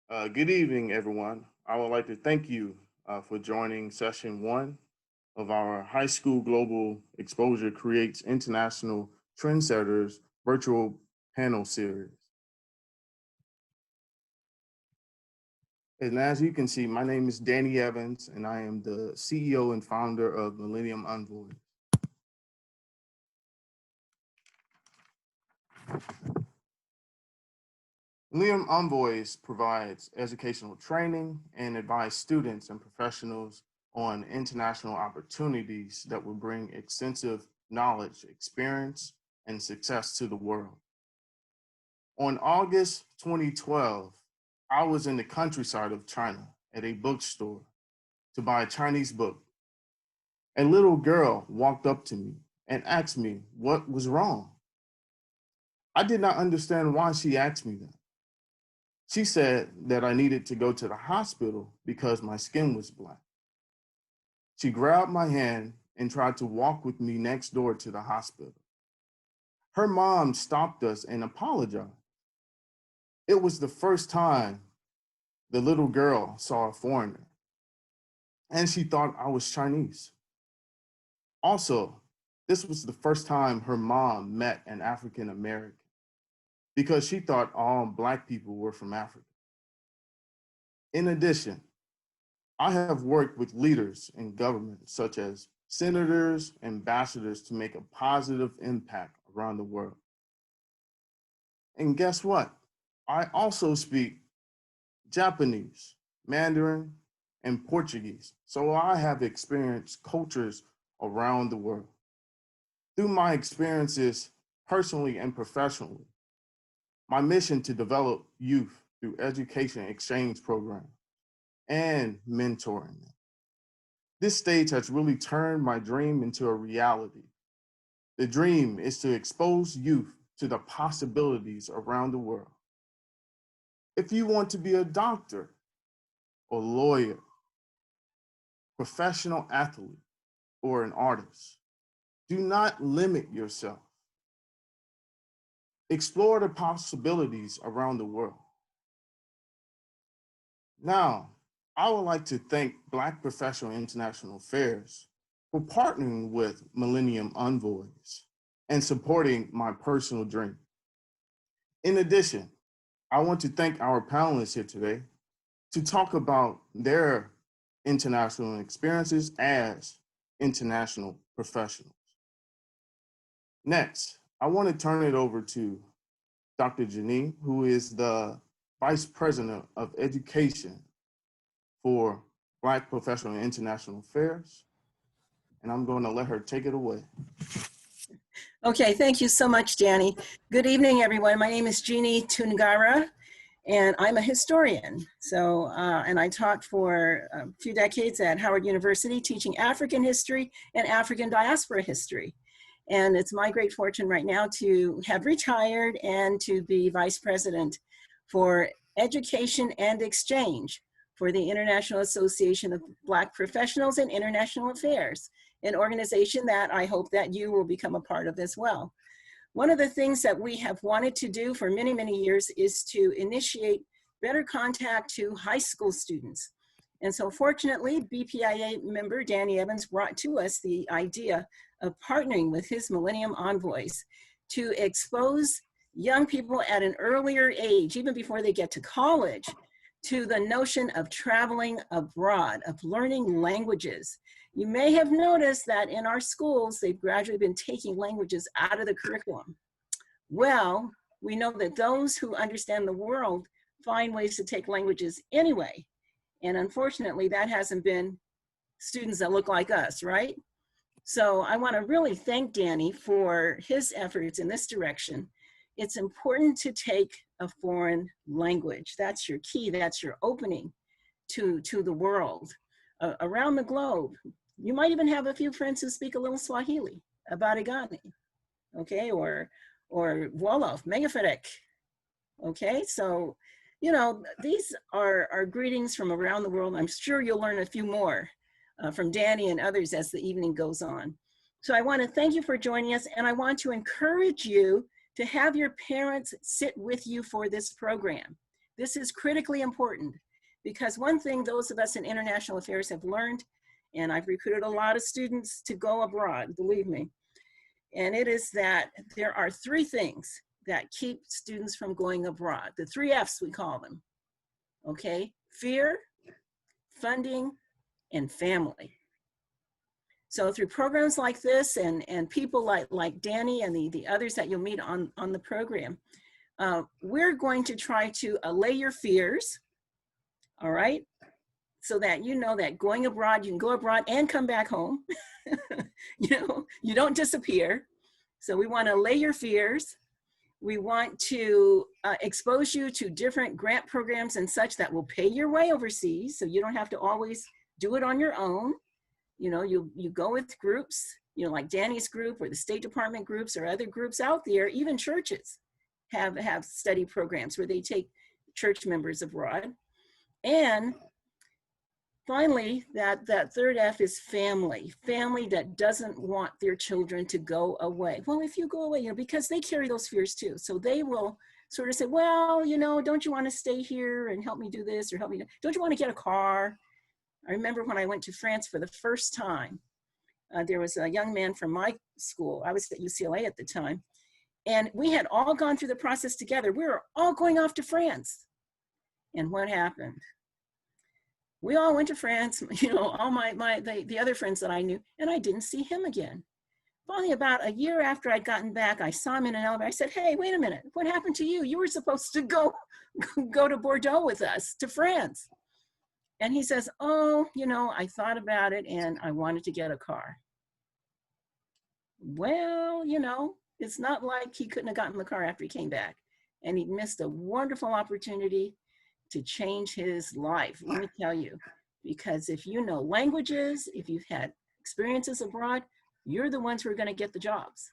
Good evening, everyone. I would like to thank you for joining session one of our High School Global Exposure Creates International Trendsetters virtual panel series. And as you can see, my name is Danny Evans, and I am the CEO and founder of Millennium Envoys. Millennium Envoys provides educational training and advise students and professionals on international opportunities that will bring extensive knowledge, experience, and success to the world. On August 2012, I was in the countryside of China at a bookstore to buy a Chinese book. A little girl walked up to me and asked me what was wrong. I did not understand why she asked me that. She said that I needed to go to the hospital because my skin was black. She grabbed my hand and tried to walk with me next door to the hospital. Her mom stopped us and apologized. It was the first time the little girl saw a foreigner, and she thought I was Chinese. Also, this was the first time her mom met an African American because she thought all Black people were from Africa. In addition, I have worked with leaders in government, such as senators, ambassadors, to make a positive impact around the world. And guess what? I also speak Japanese, Mandarin, and Portuguese, so I have experienced cultures around the world. Through my experiences, personally and professionally, my mission to develop youth through education exchange programs and mentoring them. This stage has really turned my dream into a reality. The dream is to expose youth to the possibilities around the world. If you want to be a doctor, a lawyer, professional athlete, or an artist, do not limit yourself. Explore the possibilities around the world. Now, I would like to thank Black Professional International Affairs for partnering with Millennium Envoys and supporting my personal dream. In addition, I want to thank our panelists here today to talk about their international experiences as international professionals. Next, I want to turn it over to Dr. Janine, who is the Vice President of Education for Black Professional International Affairs, and I'm going to let her take it away. Okay, thank you so much, Danny. Good evening, everyone. My name is Jeannie Tungara, and I'm a historian. And I taught for a few decades at Howard University, teaching African history and African diaspora history. And it's my great fortune right now to have retired and to be Vice President for Education and Exchange for the International Association of Black Professionals in International Affairs, an organization that I hope that you will become a part of as well. One of the things that we have wanted to do for many, many years is to initiate better contact to high school students. And so fortunately, BPIA member Danny Evans brought to us the idea of partnering with his Millennium Envoys to expose young people at an earlier age, even before they get to college, to the notion of traveling abroad, of learning languages. You may have noticed that in our schools, they've gradually been taking languages out of the curriculum. Well, we know that those who understand the world find ways to take languages anyway. And unfortunately, that hasn't been students that look like us, right? So I want to really thank Danny for his efforts in this direction. It's important to take a foreign language. That's your key, that's your opening to the world. Around the globe, you might even have a few friends who speak a little Swahili, Abarigani, okay, or Wolof, Megaferek, okay? So, you know, these are greetings from around the world. I'm sure you'll learn a few more from Danny and others as the evening goes on. So I want to thank you for joining us, and I want to encourage you to have your parents sit with you for this program. This is critically important because one thing those of us in international affairs have learned, and I've recruited a lot of students to go abroad, believe me, and it is that there are three things that keep students from going abroad. The 3 F's, we call them, okay? Fear, funding, and family. So through programs like this and people like Danny and the others that you'll meet on the program, we're going to try to allay your fears, all right? So that you know that going abroad, you can go abroad and come back home. You know, you don't disappear. So we want to allay your fears. We want to expose you to different grant programs and such that will pay your way overseas. So you don't have to always do it on your own. You know, you go with groups, you know, like Danny's group or the State Department groups or other groups out there. Even churches have study programs where they take church members abroad. And finally, that third F is family. Family that doesn't want their children to go away. Well, if you go away, you know, because they carry those fears too. So they will sort of say, well, you know, don't you want to stay here and help me do this or help me? Don't you want to get a car? I remember when I went to France for the first time, there was a young man from my school. I was at UCLA at the time. And we had all gone through the process together. We were all going off to France. And what happened? We all went to France, you know, all the other friends that I knew, and I didn't see him again. Finally, about a year after I'd gotten back, I saw him in an elevator. I said, hey, wait a minute, what happened to you? You were supposed to go to Bordeaux with us, to France. And he says, oh, you know, I thought about it and I wanted to get a car. Well, you know, it's not like he couldn't have gotten the car after he came back. And he missed a wonderful opportunity to change his life, let me tell you. Because if you know languages, if you've had experiences abroad, you're the ones who are going to get the jobs.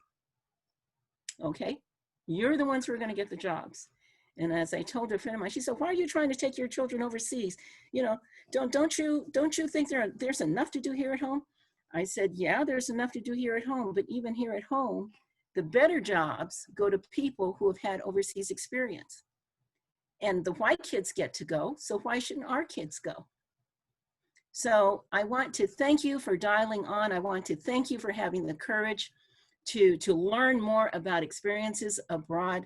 Okay? You're the ones who are going to get the jobs. And as I told a friend of mine, she said, why are you trying to take your children overseas? You know, don't you think there's enough to do here at home? I said, yeah, there's enough to do here at home, but even here at home, the better jobs go to people who have had overseas experience. And the white kids get to go, so why shouldn't our kids go? So I want to thank you for dialing on. I want to thank you for having the courage to learn more about experiences abroad.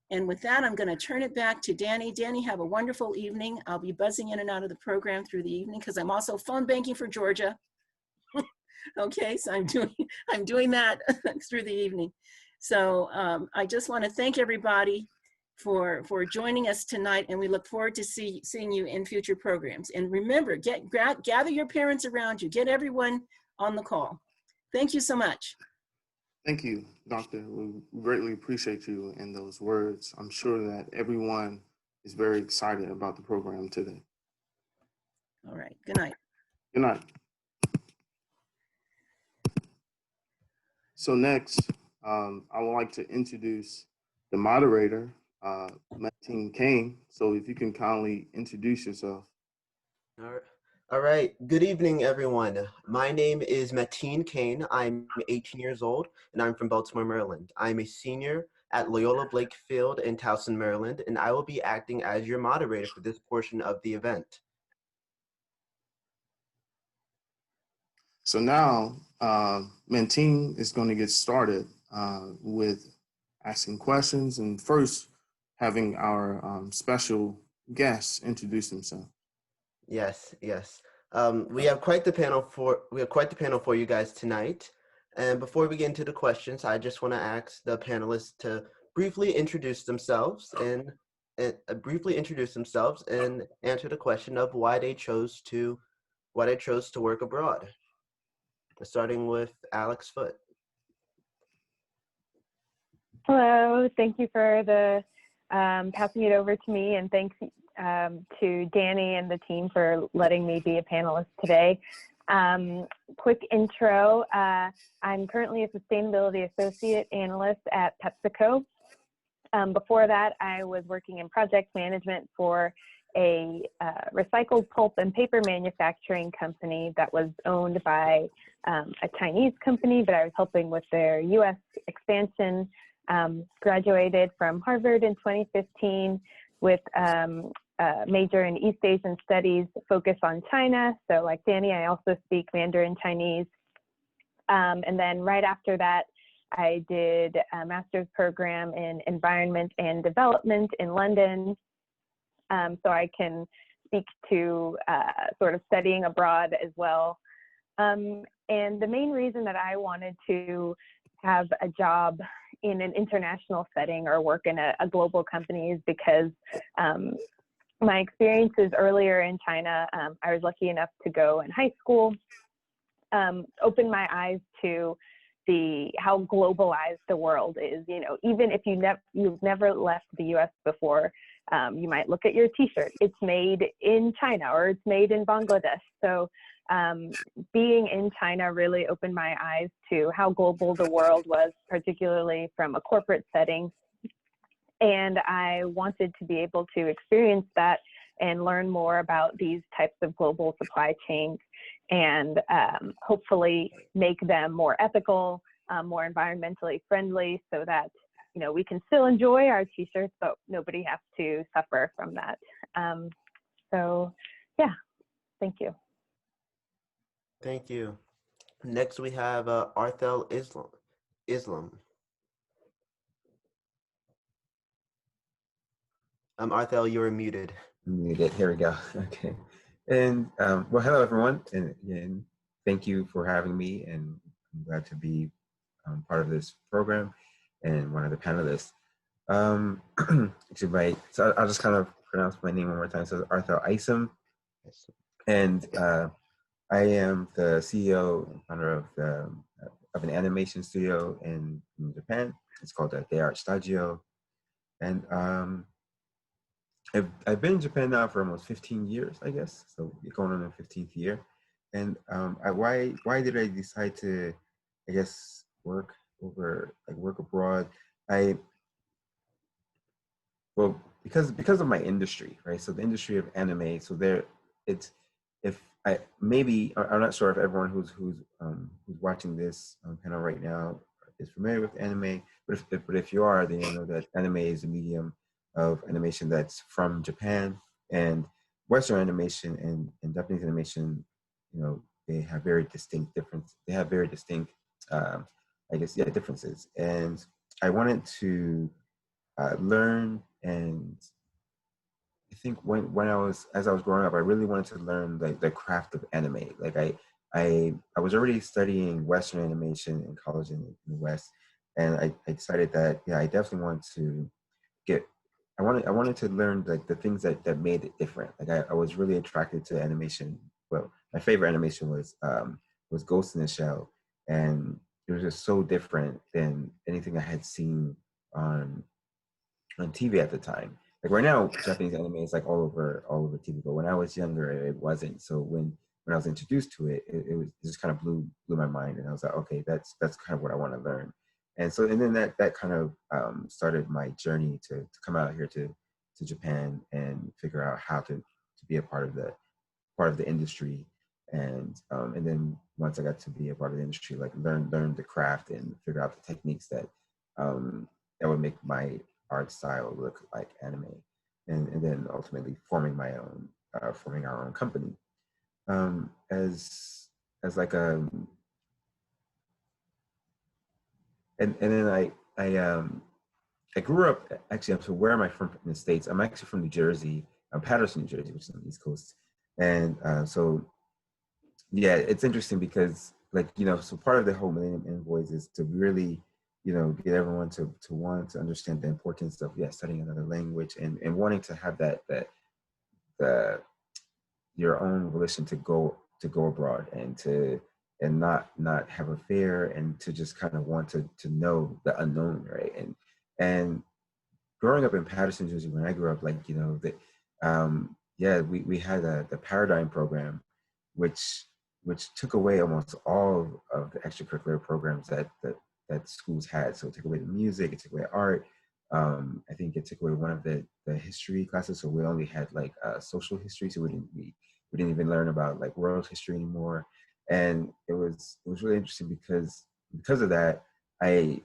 And with that, I'm going to turn it back to Danny. Danny, have a wonderful evening. I'll be buzzing in and out of the program through the evening because I'm also phone banking for Georgia. Okay, so I'm doing that through the evening. So I just want to thank everybody for joining us tonight, and we look forward to seeing you in future programs. And remember, gather your parents around you, get everyone on the call. Thank you so much. Thank you, Doctor. We greatly appreciate you and those words. I'm sure that everyone is very excited about the program today. All right, good night. Good night. So next, I would like to introduce the moderator, Manteen Kane. So if you can kindly introduce yourself. All right. Good evening, everyone. My name is Manteen Kane. I'm 18 years old, and I'm from Baltimore, Maryland. I'm a senior at Loyola Blakefield in Towson, Maryland, and I will be acting as your moderator for this portion of the event. So now, Manteen is going to get started with asking questions, and first having our special guest introduce himself. Yes. We have quite the panel for you guys tonight. And before we get into the questions, I just want to ask the panelists to briefly introduce themselves and answer the question of why they chose to work abroad. Starting with Alex Foote. Hello, thank you for the passing it over to me, and thanks to Danny and the team for letting me be a panelist today. Quick intro, I'm currently a Sustainability Associate Analyst at PepsiCo. Before that, I was working in project management for a recycled pulp and paper manufacturing company that was owned by a Chinese company, but I was helping with their US expansion. Graduated from Harvard in 2015 with major in East Asian Studies, focus on China. So like Danny, I also speak Mandarin Chinese. And then right after that, I did a master's program in environment and development in London. So I can speak to sort of studying abroad as well. And the main reason that I wanted to have a job in an international setting or work in a global company is because my experiences earlier in China, I was lucky enough to go in high school, opened my eyes to how globalized the world is. You know, even if you've never left the US before, you might look at your t-shirt, it's made in China or it's made in Bangladesh. So being in China really opened my eyes to how global the world was, particularly from a corporate setting. And I wanted to be able to experience that and learn more about these types of global supply chains and hopefully make them more ethical, more environmentally friendly, so that, you know, we can still enjoy our t-shirts, but nobody has to suffer from that. So yeah, thank you. Thank you. Next, we have Arthell Isom. Arthell, you're muted. Muted. Here we go. Okay. And well, hello everyone, and again, thank you for having me. And I'm glad to be part of this program and one of the panelists. So I'll just kind of pronounce my name one more time. So Arthell Isom, and I am the CEO and founder of an animation studio in Japan. It's called D'ART Shtajio, and I've been in Japan now for almost 15 years, I guess. So going on the 15th year. And why did I decide to, I guess, work abroad? Well, because of my industry, right? So the industry of anime. So I'm not sure if everyone who's watching this panel right now is familiar with anime, but if you are, then you know that anime is a medium of animation that's from Japan, and Western animation and Japanese animation, you know, they have very distinct differences. And I wanted to learn, and I think as I was growing up, I really wanted to learn like the craft of anime. Like I was already studying Western animation in college in the West, and I decided that I definitely want to I wanted to learn like the things that made it different. Like I was really attracted to animation. Well, my favorite animation was Ghost in the Shell, and it was just so different than anything I had seen on TV at the time. Like right now, Japanese anime is like all over TV, but when I was younger, it wasn't. So when I was introduced to it, it just kind of blew my mind, and I was like, okay, that's kind of what I want to learn. And then that kind of started my journey to come out here to Japan and figure out how to be a part of the industry. And then once I got to be a part of the industry, like learn the craft and figure out the techniques that would make my art style look like anime, and then ultimately forming our own company as like a. And then I grew up, actually, so where am I from in the States? I'm actually from New Jersey, Paterson, New Jersey, which is on the East Coast. And so, yeah, it's interesting because, like, you know, so part of the whole Millennium Envoys is to really, you know, get everyone to want to understand the importance of, studying another language and wanting to have your own volition to go abroad and not have a fear, and to just kind of want to know the unknown, right? And growing up in Paterson, New Jersey, when I grew up, like, you know, we had the Paradigm program, which took away almost all of the extracurricular programs that schools had. So it took away the music, it took away art. I think it took away one of the history classes, so we only had like social history. So we didn't even learn about like world history anymore. And it was really interesting because of that, I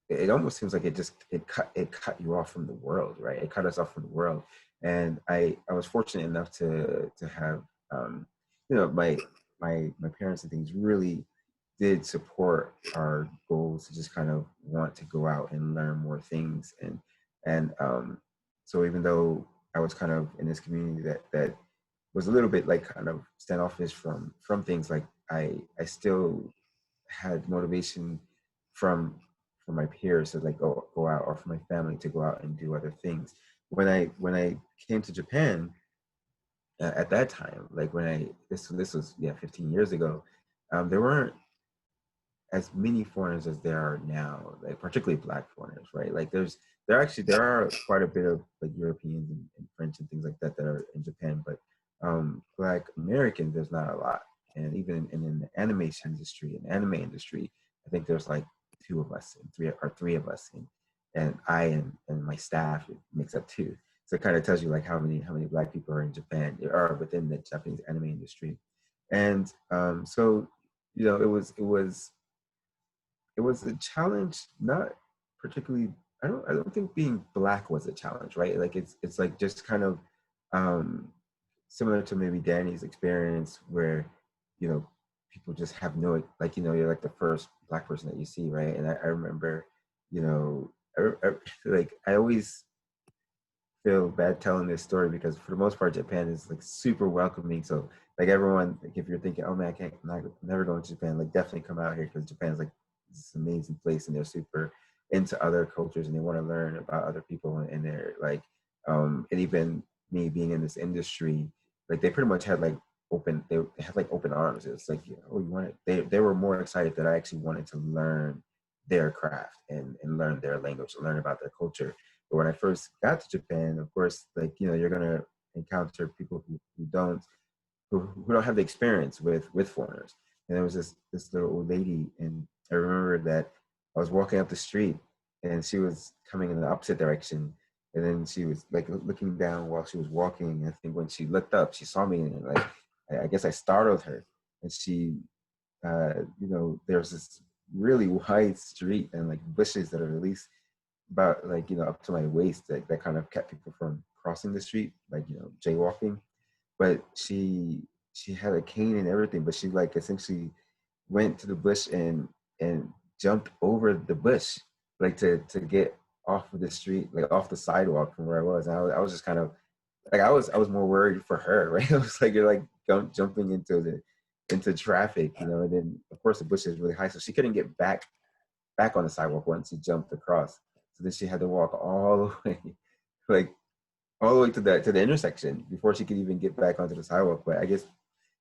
it almost seems like it cut you off from the world, right? It cut us off from the world. And I was fortunate enough to have, you know, my parents and things really did support our goals to just kind of want to go out and learn more things. And so even though I was kind of in this community that was a little bit like kind of standoffish from things, like I still had motivation from my peers to like go out, or for my family to go out and do other things. When I came to Japan, at that time, like this was 15 years ago, there weren't as many foreigners as there are now, like particularly Black foreigners, right? Like there are quite a bit of like Europeans and French and things like that that are in Japan, but Black Americans, there's not a lot. And even in the animation industry and anime industry, I think there's like two of us and three of us, and I and my staff, it makes up two. So it kind of tells you like how many Black people are in Japan, or within the Japanese anime industry. And so, you know, it was a challenge, not particularly, I don't think being Black was a challenge, right? Like it's like just kind of similar to maybe Danny's experience, where, you know, people just have no, like, you know, you're like the first Black person that you see, right? And I remember, you know, I always feel bad telling this story, because for the most part, Japan is like super welcoming. So like everyone, like if you're thinking, oh man, I'm never going to Japan, like definitely come out here, because Japan's like this amazing place, and they're super into other cultures, and they want to learn about other people, and they're like, and even me being in this industry, like they pretty much had like they had like open arms. It's like, you know, you want it. They were more excited that I actually wanted to learn their craft and learn their language, learn about their culture. But when I first got to Japan, of course, like, you know, you're gonna encounter people who don't have the experience with foreigners. And there was this little old lady, and I remember that I was walking up the street, and she was coming in the opposite direction, and then she was like looking down while she was walking. And I think when she looked up, she saw me, and like I guess I startled her, and she, you know, there's this really wide street and like bushes that are at least about like, you know, up to my waist, that kind of kept people from crossing the street, like, you know, jaywalking. But she had a cane and everything, but she like essentially went to the bush and jumped over the bush, like to get off of the street, like off the sidewalk from where I was. And I was just kind of like, I was more worried for her, right? I was like, you're like jumping into traffic, you know. And then of course the bush is really high, so she couldn't get back on the sidewalk once she jumped across. So then she had to walk all the way, like all the way to the intersection before she could even get back onto the sidewalk. But I guess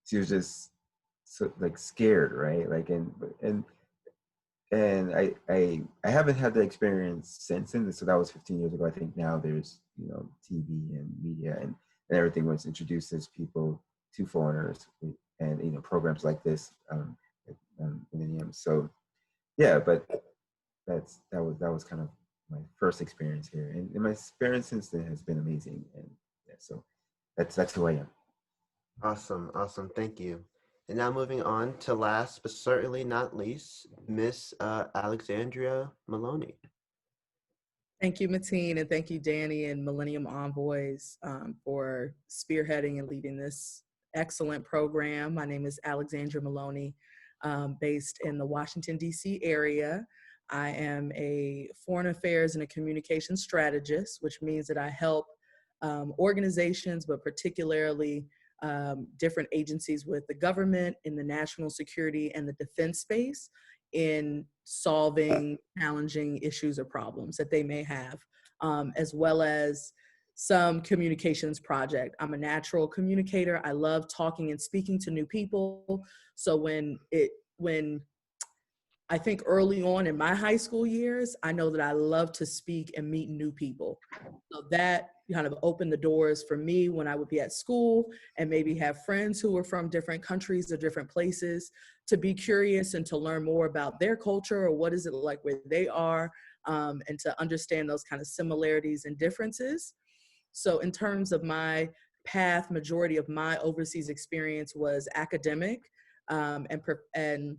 she was just so like scared, right? Like, and I haven't had the experience since then. So that was 15 years ago. I think now there's, you know, TV and media and everything, which introduces people to foreigners, and, you know, programs like this, Millennium. So yeah, but that was kind of my first experience here, and my experience since then has been amazing. And yeah, so that's who I am. Awesome. Thank you. And now moving on to last but certainly not least, Miss Alexandria Maloney. Thank you, Mateen, and thank you, Danny and Millennium Envoys, for spearheading and leading this excellent program. My name is Alexandra Maloney, based in the Washington, D.C. area. I am a foreign affairs and a communication strategist, which means that I help organizations, but particularly different agencies with the government in the national security and the defense space in solving challenging issues or problems that they may have, as well as some communications project. I'm a natural communicator. I love talking and speaking to new people. So when I think early on in my high school years, I know that I love to speak and meet new people. So that kind of opened the doors for me when I would be at school and maybe have friends who were from different countries or different places, to be curious and to learn more about their culture, or what is it like where they are, and to understand those kind of similarities and differences. So in terms of my path, majority of my overseas experience was academic, and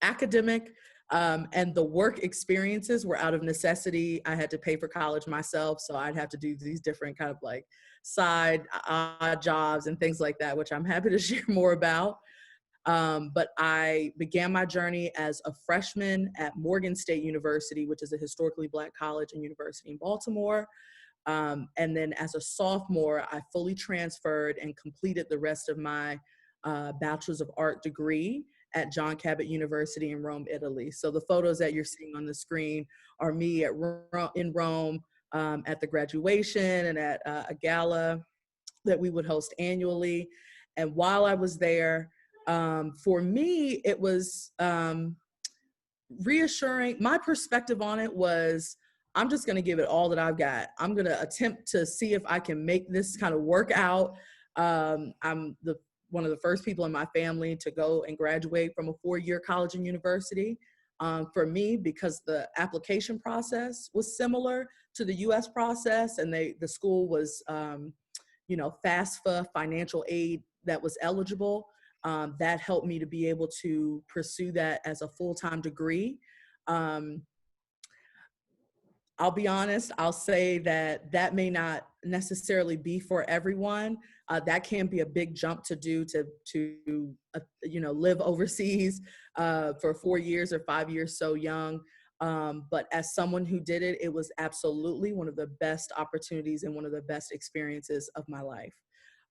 academic, And the work experiences were out of necessity. I had to pay for college myself, so I'd have to do these different kind of like side odd jobs and things like that, which I'm happy to share more about. But I began my journey as a freshman at Morgan State University, which is a historically Black college and university in Baltimore. And then as a sophomore, I fully transferred and completed the rest of my Bachelor's of Art degree at John Cabot University in Rome, Italy. So the photos that you're seeing on the screen are me in Rome at the graduation and at a gala that we would host annually. And while I was there, for me, it was reassuring. My perspective on it was, I'm just going to give it all that I've got. I'm going to attempt to see if I can make this kind of work out. I'm one of the first people in my family to go and graduate from a 4-year college and university. For me, because the application process was similar to the U.S. process, and the school was, FAFSA, financial aid that was eligible. That helped me to be able to pursue that as a full-time degree. I'll be honest, I'll say that may not necessarily be for everyone. That can be a big jump to do to live overseas for 4 years or 5 years so young. But as someone who did it, it was absolutely one of the best opportunities and one of the best experiences of my life.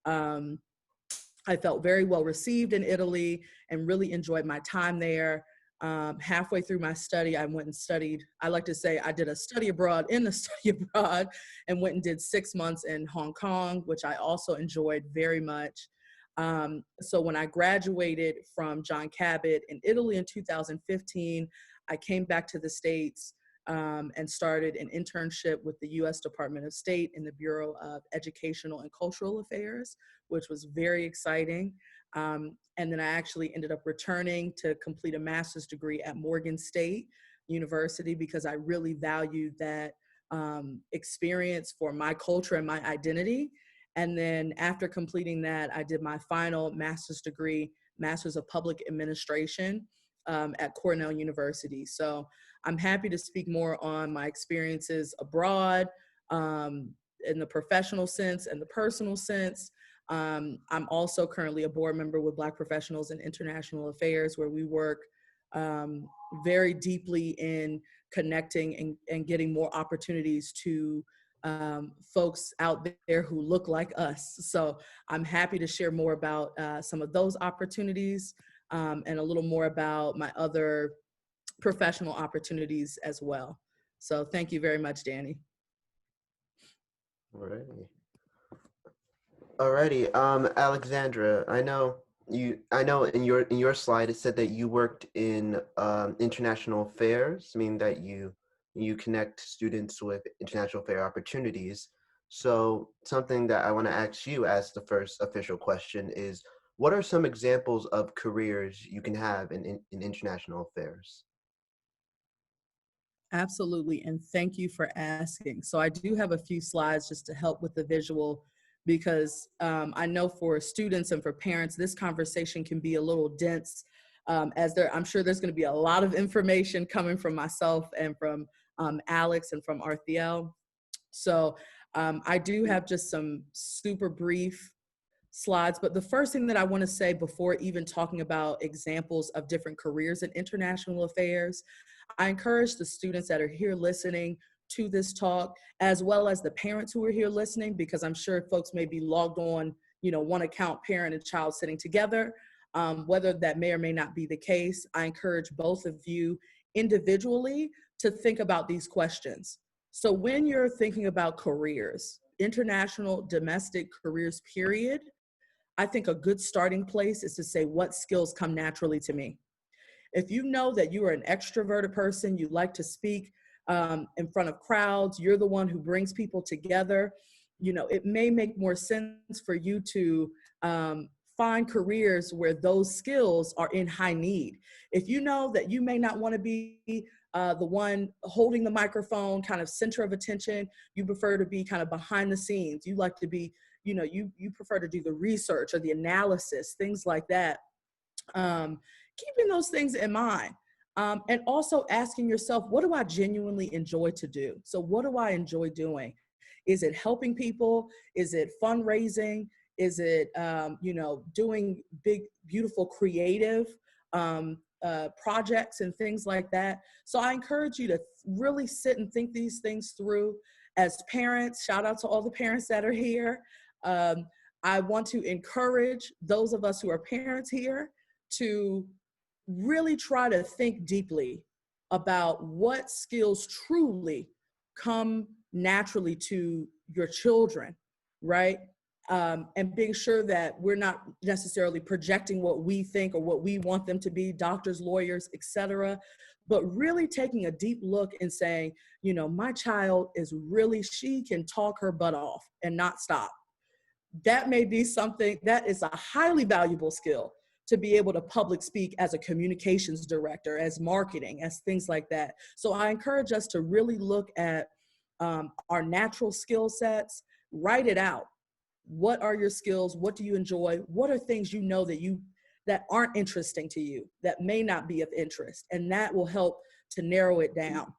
I felt very well received in Italy and really enjoyed my time there. Halfway through my study, I went and studied. I like to say I did a study abroad in the study abroad and went and did 6 months in Hong Kong, which I also enjoyed very much. So when I graduated from John Cabot in Italy in 2015, I came back to the States and started an internship with the U.S. Department of State in the Bureau of Educational and Cultural Affairs, which was very exciting. And then I actually ended up returning to complete a master's degree at Morgan State University because I really valued that experience for my culture and my identity. And then after completing that, I did my final master's degree, Master's of Public Administration at Cornell University. So I'm happy to speak more on my experiences abroad in the professional sense and the personal sense. I'm also currently a board member with Black Professionals in International Affairs, where we work very deeply in connecting and getting more opportunities to folks out there who look like us. So I'm happy to share more about some of those opportunities and a little more about my other professional opportunities as well. So thank you very much, Danny. Alrighty, Alexandra, I know in your slide it said that you worked in international affairs, meaning that you connect students with international affair opportunities. So something that I want to ask you as the first official question is, what are some examples of careers you can have in international affairs? Absolutely, and thank you for asking. So I do have a few slides just to help with the visual, because I know for students and for parents, this conversation can be a little dense, I'm sure there's going to be a lot of information coming from myself and from Alex and from Arthell. So I do have just some super brief slides, but the first thing that I want to say before even talking about examples of different careers in international affairs, I encourage the students that are here listening to this talk, as well as the parents who are here listening, because I'm sure folks may be logged on, one account, parent and child sitting together, whether that may or may not be the case. I encourage both of you individually to think about these questions. So when you're thinking about careers, international, domestic careers, period, I think a good starting place is to say, what skills come naturally to me? If you know that you are an extroverted person, you like to speak in front of crowds, you're the one who brings people together, it may make more sense for you to find careers where those skills are in high need. If you know that you may not want to be the one holding the microphone, kind of center of attention, you prefer to be kind of behind the scenes, you like to be, you prefer to do the research or the analysis, things like that. Keeping those things in mind, And also asking yourself, what do I genuinely enjoy to do? So what do I enjoy doing? Is it helping people? Is it fundraising? Is it, doing big, beautiful, creative projects and things like that? So I encourage you to really sit and think these things through. As parents, shout out to all the parents that are here. I want to encourage those of us who are parents here to really try to think deeply about what skills truly come naturally to your children, right? And being sure that we're not necessarily projecting what we think or what we want them to be, doctors, lawyers, etc., but really taking a deep look and saying, my child is really, she can talk her butt off and not stop. That may be something that is a highly valuable skill to be able to public speak as a communications director, as marketing, as things like that. So I encourage us to really look at our natural skill sets, write it out. What are your skills? What do you enjoy? What are things that aren't interesting to you, that may not be of interest? And that will help to narrow it down.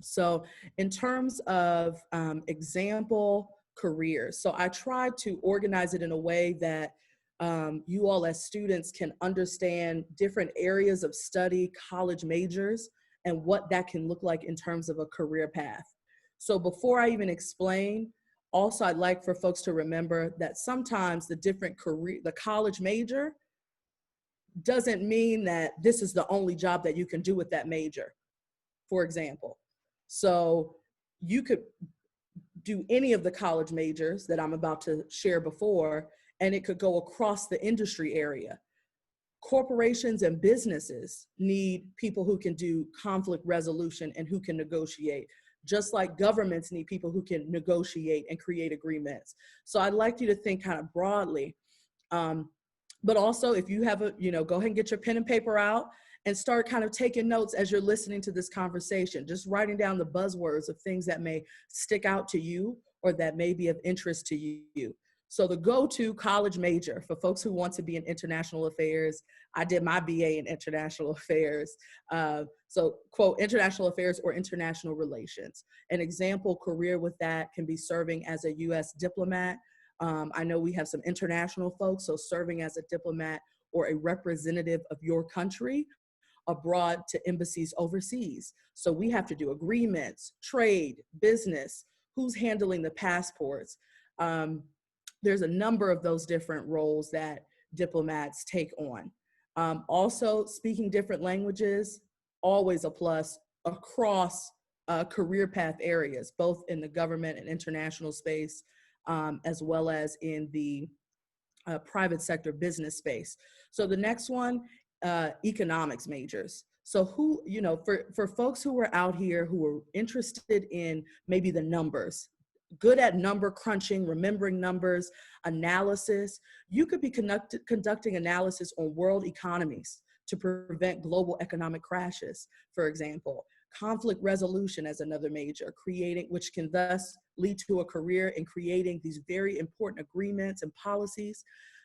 So in terms of example careers, so I tried to organize it in a way that you all as students can understand different areas of study, college majors, and what that can look like in terms of a career path. So before I even explain, also I'd like for folks to remember that sometimes the college major doesn't mean that this is the only job that you can do with that major, for example. So you could do any of the college majors that I'm about to share before, and it could go across the industry area. Corporations and businesses need people who can do conflict resolution and who can negotiate, just like governments need people who can negotiate and create agreements. So I'd like you to think kind of broadly, but also if you have go ahead and get your pen and paper out and start kind of taking notes as you're listening to this conversation, just writing down the buzzwords of things that may stick out to you or that may be of interest to you. So the go-to college major for folks who want to be in international affairs, I did my BA in international affairs. So quote, international affairs or international relations. An example career with that can be serving as a US diplomat. I know we have some international folks, so serving as a diplomat or a representative of your country abroad to embassies overseas. So we have to do agreements, trade, business, who's handling the passports. There's a number of those different roles that diplomats take on. Also, speaking different languages, always a plus across career path areas, both in the government and international space, as well as in the private sector business space. So the next one, economics majors. So for folks who are out here who are interested in maybe the numbers, good at number crunching, remembering numbers, analysis, you could be conducting analysis on world economies to prevent global economic crashes, for example. Conflict resolution as another major, which can thus lead to a career in creating these very important agreements and policies.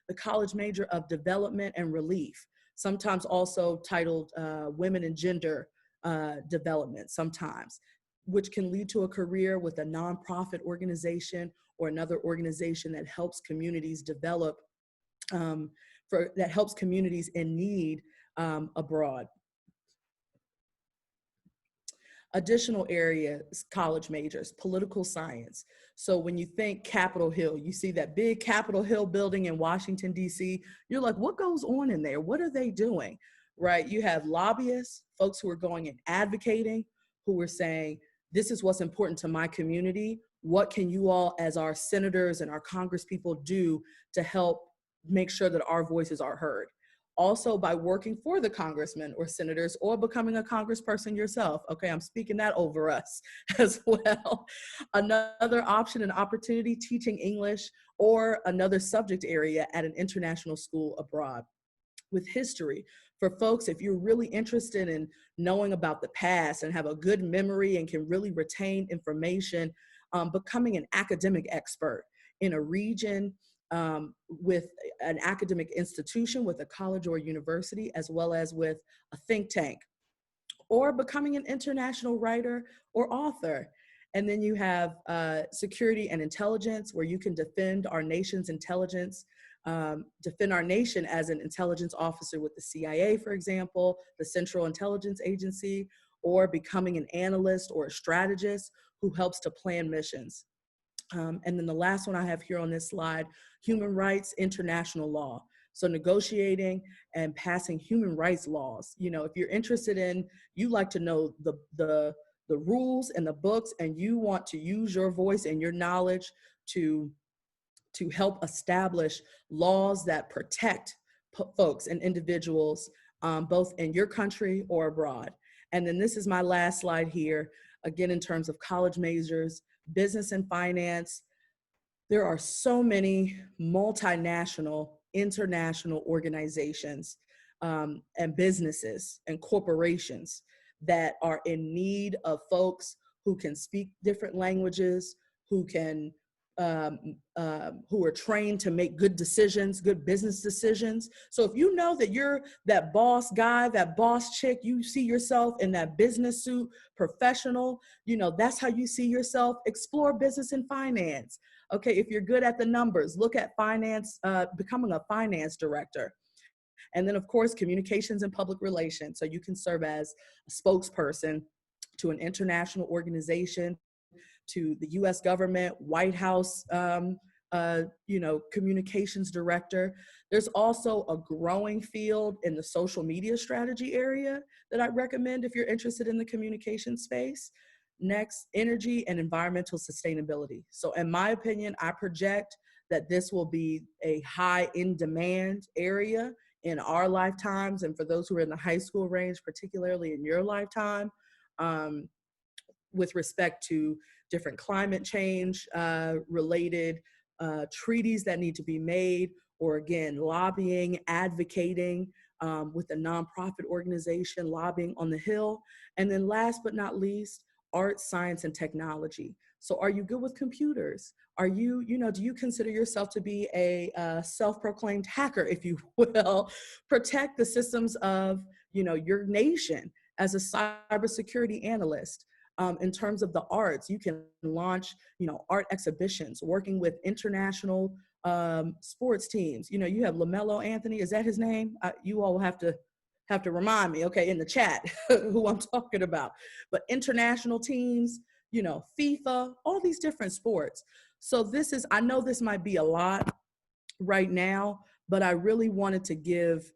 The college major of development and relief, sometimes also titled women and gender development sometimes, which can lead to a career with a nonprofit organization or another organization that helps communities develop, that helps communities in need abroad. Additional areas, college majors, political science. So when you think Capitol Hill, you see that big Capitol Hill building in Washington, D.C., you're like, what goes on in there? What are they doing, right? You have lobbyists, folks who are going and advocating, who are saying, this is what's important to my community. What can you all as our senators and our congresspeople do to help make sure that our voices are heard? Also by working for the congressmen or senators or becoming a congressperson yourself. Okay, I'm speaking that over us as well. Another option and opportunity, teaching English or another subject area at an international school abroad. With history, for folks, if you're really interested in knowing about the past and have a good memory and can really retain information, becoming an academic expert in a region, with an academic institution, with a college or university, as well as with a think tank or becoming an international writer or author. And then you have security and intelligence, where you can defend our nation's intelligence, defend our nation as an intelligence officer with the CIA, for example, the Central Intelligence Agency, or becoming an analyst or a strategist who helps to plan missions. And then the last one I have here on this slide, human rights, international law. So negotiating and passing human rights laws. You know, if you're interested in, you like to know the rules and the books, and you want to use your voice and your knowledge to help establish laws that protect folks and individuals, both in your country or abroad. And then this is my last slide here, again, in terms of college majors, business and finance. There are so many multinational, international organizations and businesses and corporations that are in need of folks who can speak different languages, who can who are trained to make good decisions, good business decisions. So if you know that you're that boss guy, that boss chick, you see yourself in that business suit, professional, you know, that's how you see yourself. Explore business and finance. Okay, if you're good at the numbers, look at finance, becoming a finance director. And then of course, communications and public relations. So you can serve as a spokesperson to an international organization, to the US government, White House, you know, communications director. There's also a growing field in the social media strategy area that I recommend if you're interested in the communication space. Next, energy and environmental sustainability. So in my opinion, I project that this will be a high in demand area in our lifetimes, and for those who are in the high school range, particularly in your lifetime, with respect to different climate change related treaties that need to be made, or again, lobbying, advocating with a nonprofit organization, lobbying on the Hill. And then last but not least, art, science, and technology. So are you good with computers? Are you, you know, do you consider yourself to be a self-proclaimed hacker, if you will? Protect the systems of, you know, your nation as a cybersecurity analyst. In terms of the arts, you can launch, you know, art exhibitions, working with international sports teams. You know, you have LaMelo Anthony, is that his name? You all will have to remind me, okay, in the chat who I'm talking about. But international teams, you know, FIFA, all these different sports. So this is, I know this might be a lot right now, but I really wanted to give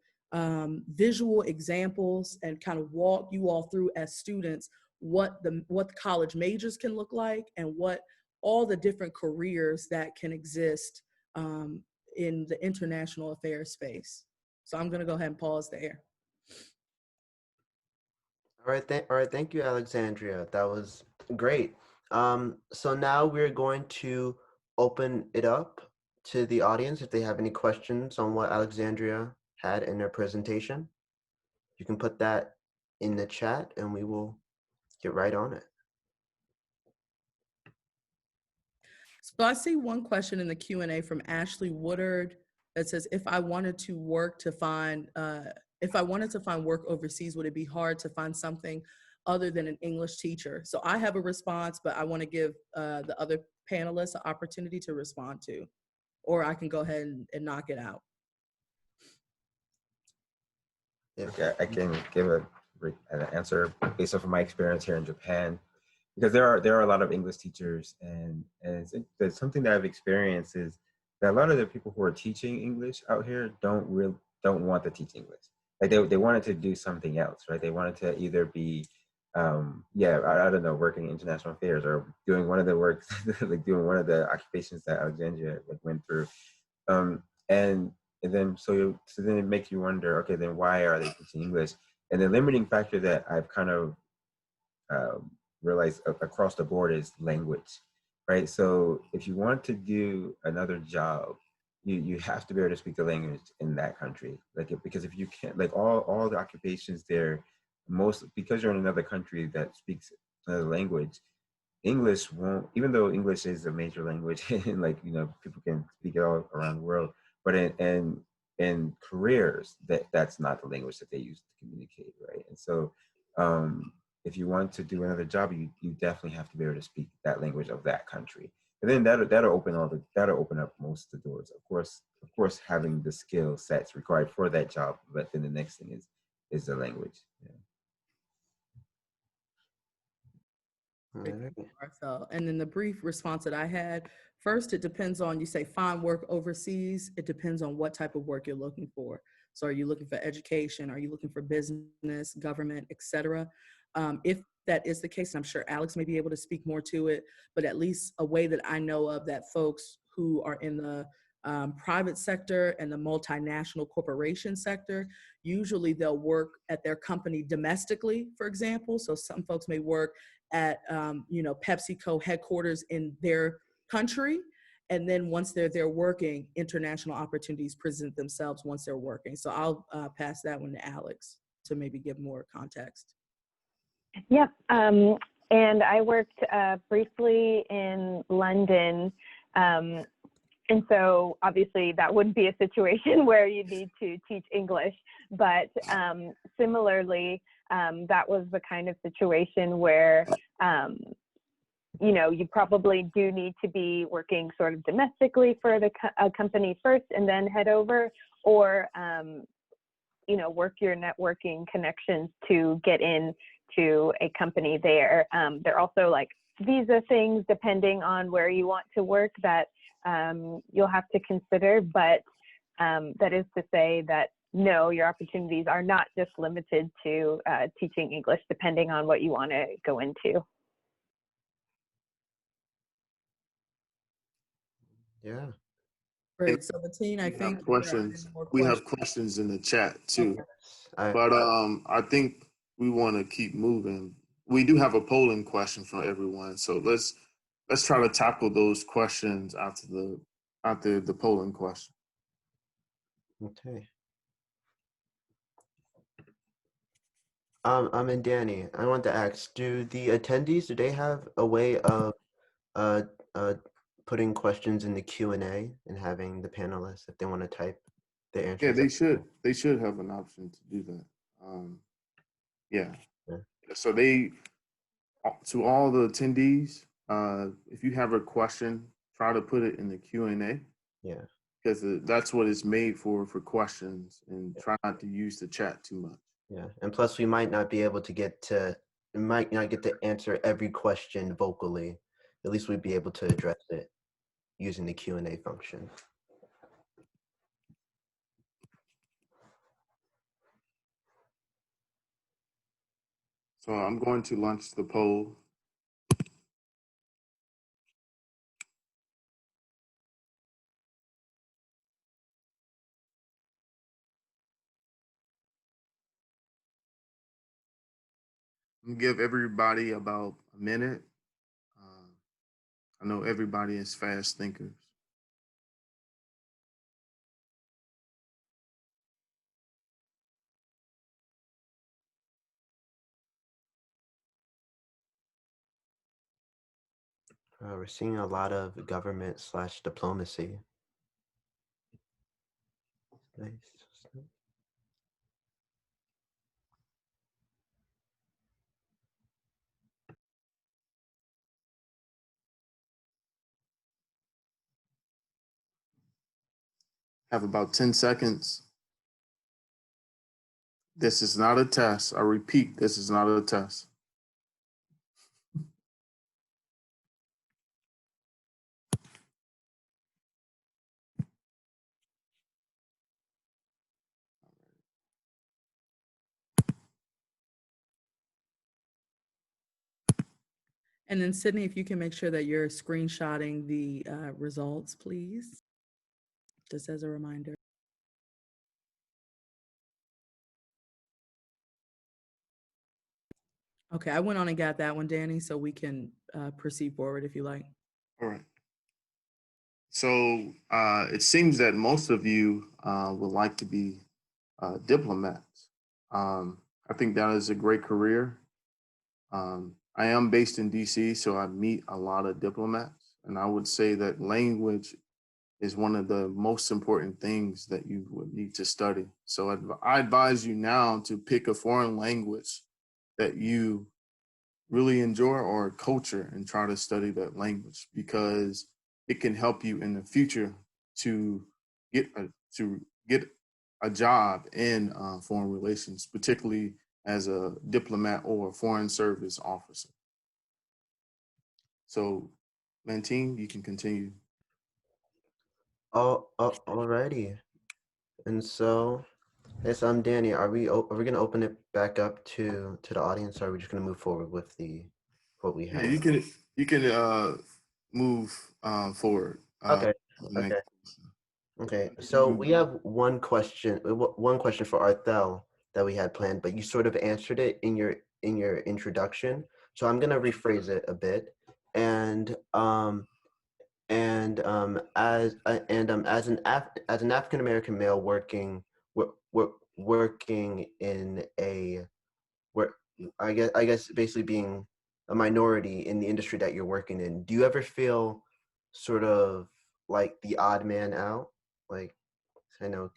visual examples and kind of walk you all through as students what the college majors can look like, and what all the different careers that can exist in the international affairs space. So I'm going to go ahead and pause there. All right, thank you, Alexandria. That was great. So now we're going to open it up to the audience if they have any questions on what Alexandria had in her presentation. You can put that in the chat and we will get right on it. So I see one question in the Q&A from Ashley Woodard that says, if I wanted to find work overseas, would it be hard to find something other than an English teacher? So I have a response, but I want to give the other panelists an opportunity to respond to, or I can go ahead and knock it out. Okay, I can give an answer based off of my experience here in Japan, because there are a lot of English teachers, and there's something that I've experienced is that a lot of the people who are teaching English out here don't want to teach English. Like they wanted to do something else, right? They wanted to either be I don't know, working in international affairs, or doing one of the works, like doing one of the occupations that Alexandria went through, and then so then it makes you wonder, okay, then why are they teaching English? And the limiting factor that I've kind of realized across the board is language, right? So if you want to do another job, you have to be able to speak the language in that country, because if you can't, like all the occupations there, because you're in another country that speaks another language, English won't, even though English is a major language and people can speak it all around the world, but in careers, that's not the language that they use to communicate, right? And so if you want to do another job, you definitely have to be able to speak that language of that country. And then that'll open up most of the doors. Of course, having the skill sets required for that job, but then the next thing is the language. Yeah. Arthell. And then the brief response that I had, first, it depends on, you say find work overseas. It depends on what type of work you're looking for. So are you looking for education? Are you looking for business, government, et cetera? If that is the case, and I'm sure Alex may be able to speak more to it, but at least a way that I know of that folks who are in the private sector and the multinational corporation sector, usually they'll work at their company domestically, for example. So some folks may work at PepsiCo headquarters in their country, and then once they're there working, international opportunities present themselves once they're working. So I'll pass that one to Alex to maybe give more context. Yep, and I worked briefly in London, and so obviously that wouldn't be a situation where you need to teach English, but similarly, that was the kind of situation where, you probably do need to be working sort of domestically for the company first and then head over, or, work your networking connections to get in to a company there. There are also like visa things depending on where you want to work that you'll have to consider, but that is to say that no, your opportunities are not just limited to teaching English, depending on what you want to go into. Yeah. Great. So Mateen, I think we have questions in the chat too. Okay. But I think we want to keep moving. We do have a polling question for everyone, so let's try to tackle those questions after the polling question. Okay. And Danny, I want to ask, do the attendees, do they have a way of putting questions in the Q&A and having the panelists, if they want to type the answers? Yeah, they should have an option to do that. Yeah. So to all the attendees, if you have a question, try to put it in the Q&A. Yeah. Because that's what it's made for questions, and try not to use the chat too much. Yeah, and plus we might not be able to get to answer every question vocally. At least we'd be able to address it using the Q&A function. So I'm going to launch the poll. I'm gonna give everybody about a minute. I know everybody is fast thinkers. We're seeing a lot of government/diplomacy. Nice. Have about 10 seconds. This is not a test. I repeat, this is not a test. And then Sydney, if you can make sure that you're screenshotting the results, please, just as a reminder. Okay, I went on and got that one, Danny, so we can proceed forward if you like. All right. So it seems that most of you would like to be diplomats. I think that is a great career. I am based in DC, so I meet a lot of diplomats, and I would say that language is one of the most important things that you would need to study. So I advise you now to pick a foreign language that you really enjoy, or a culture, and try to study that language, because it can help you in the future to get a job in foreign relations, particularly as a diplomat or a foreign service officer. So, Manteen, you can continue. Alrighty. And so, yes, I'm Danny. Are we gonna open it back up to the audience, or are we just gonna move forward with what we Yeah, have? you can move forward. Okay. Next. Okay. Okay. So we have one question for Arthell that we had planned, but you sort of answered it in your introduction. So I'm gonna rephrase it a bit, and as an African American male working in a where I guess basically being a minority in the industry that you're working in, do you ever feel sort of like the odd man out? Like, I know.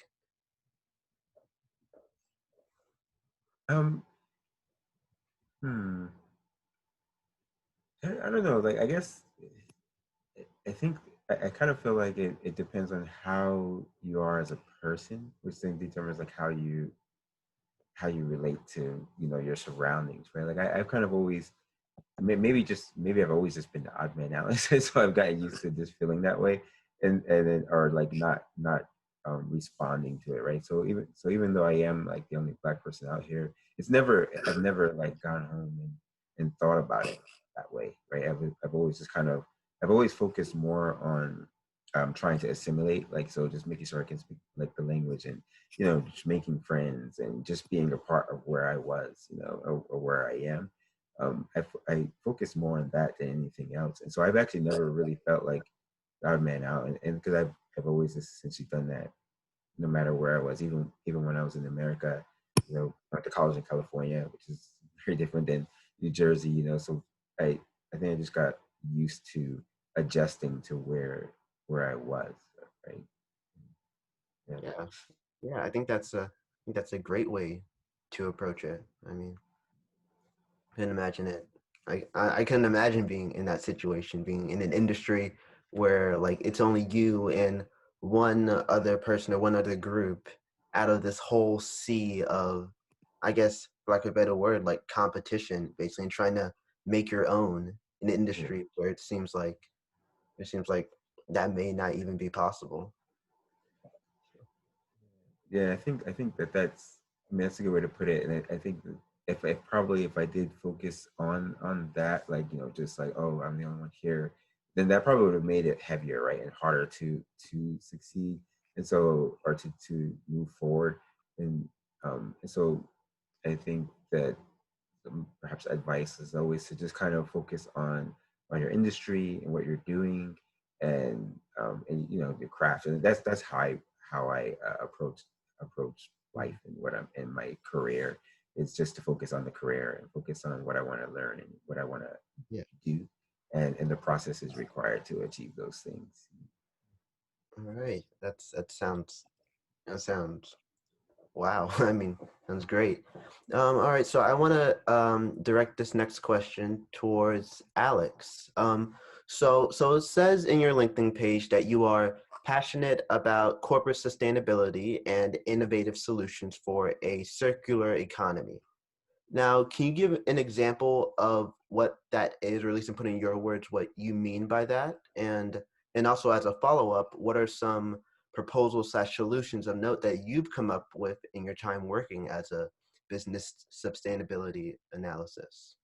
Um, hmm. I don't know. Like, I guess I think I kind of feel like it depends on how you are as a person, which then determines like how you relate to your surroundings, right? Like I've kind of always maybe I've always just been the odd man out, so I've gotten used to just feeling that way, and then or like not responding to it, right? So even though I am like the only Black person out here, I've never like gone home and thought about it that way, right? I've always just kind of I've always focused more on trying to assimilate, like, so just making sure I can speak like the language, and just making friends and just being a part of where I was, or where I am. I focus more on that than anything else, and so I've actually never really felt like odd man out, and because I've always essentially done that, no matter where I was, even when I was in America, went to college in California, which is very different than New Jersey, So I think I just got used to adjusting to where I was, right? Yeah. I think that's a great way to approach it. I mean, I can imagine it. I can imagine being in that situation, being in an industry where like it's only you and one other person or one other group out of this whole sea of, I guess, for lack of a better word, like competition, basically, and trying to make your own in an industry where it seems like that may not even be possible. Yeah, I think that's a good way to put it, and I think that if I did focus on that, like just like, oh, I'm the only one here, then that probably would have made it heavier, right, and harder to succeed, and so or to move forward, and so I think that perhaps advice is always to just kind of focus on your industry and what you're doing, and your craft, and that's how I approach life and what I'm in my career. It's just to focus on the career and focus on what I want to learn and what I want to do, and the process is required to achieve those things. All right, that sounds wow. I mean, sounds great. All right, so I want to direct this next question towards Alex. So it says in your LinkedIn page that you are passionate about corporate sustainability and innovative solutions for a circular economy. Now, can you give an example of what that is, or at least in putting in your words, what you mean by that? And also as a follow-up, what are some proposals / solutions of note that you've come up with in your time working as a business sustainability analysis?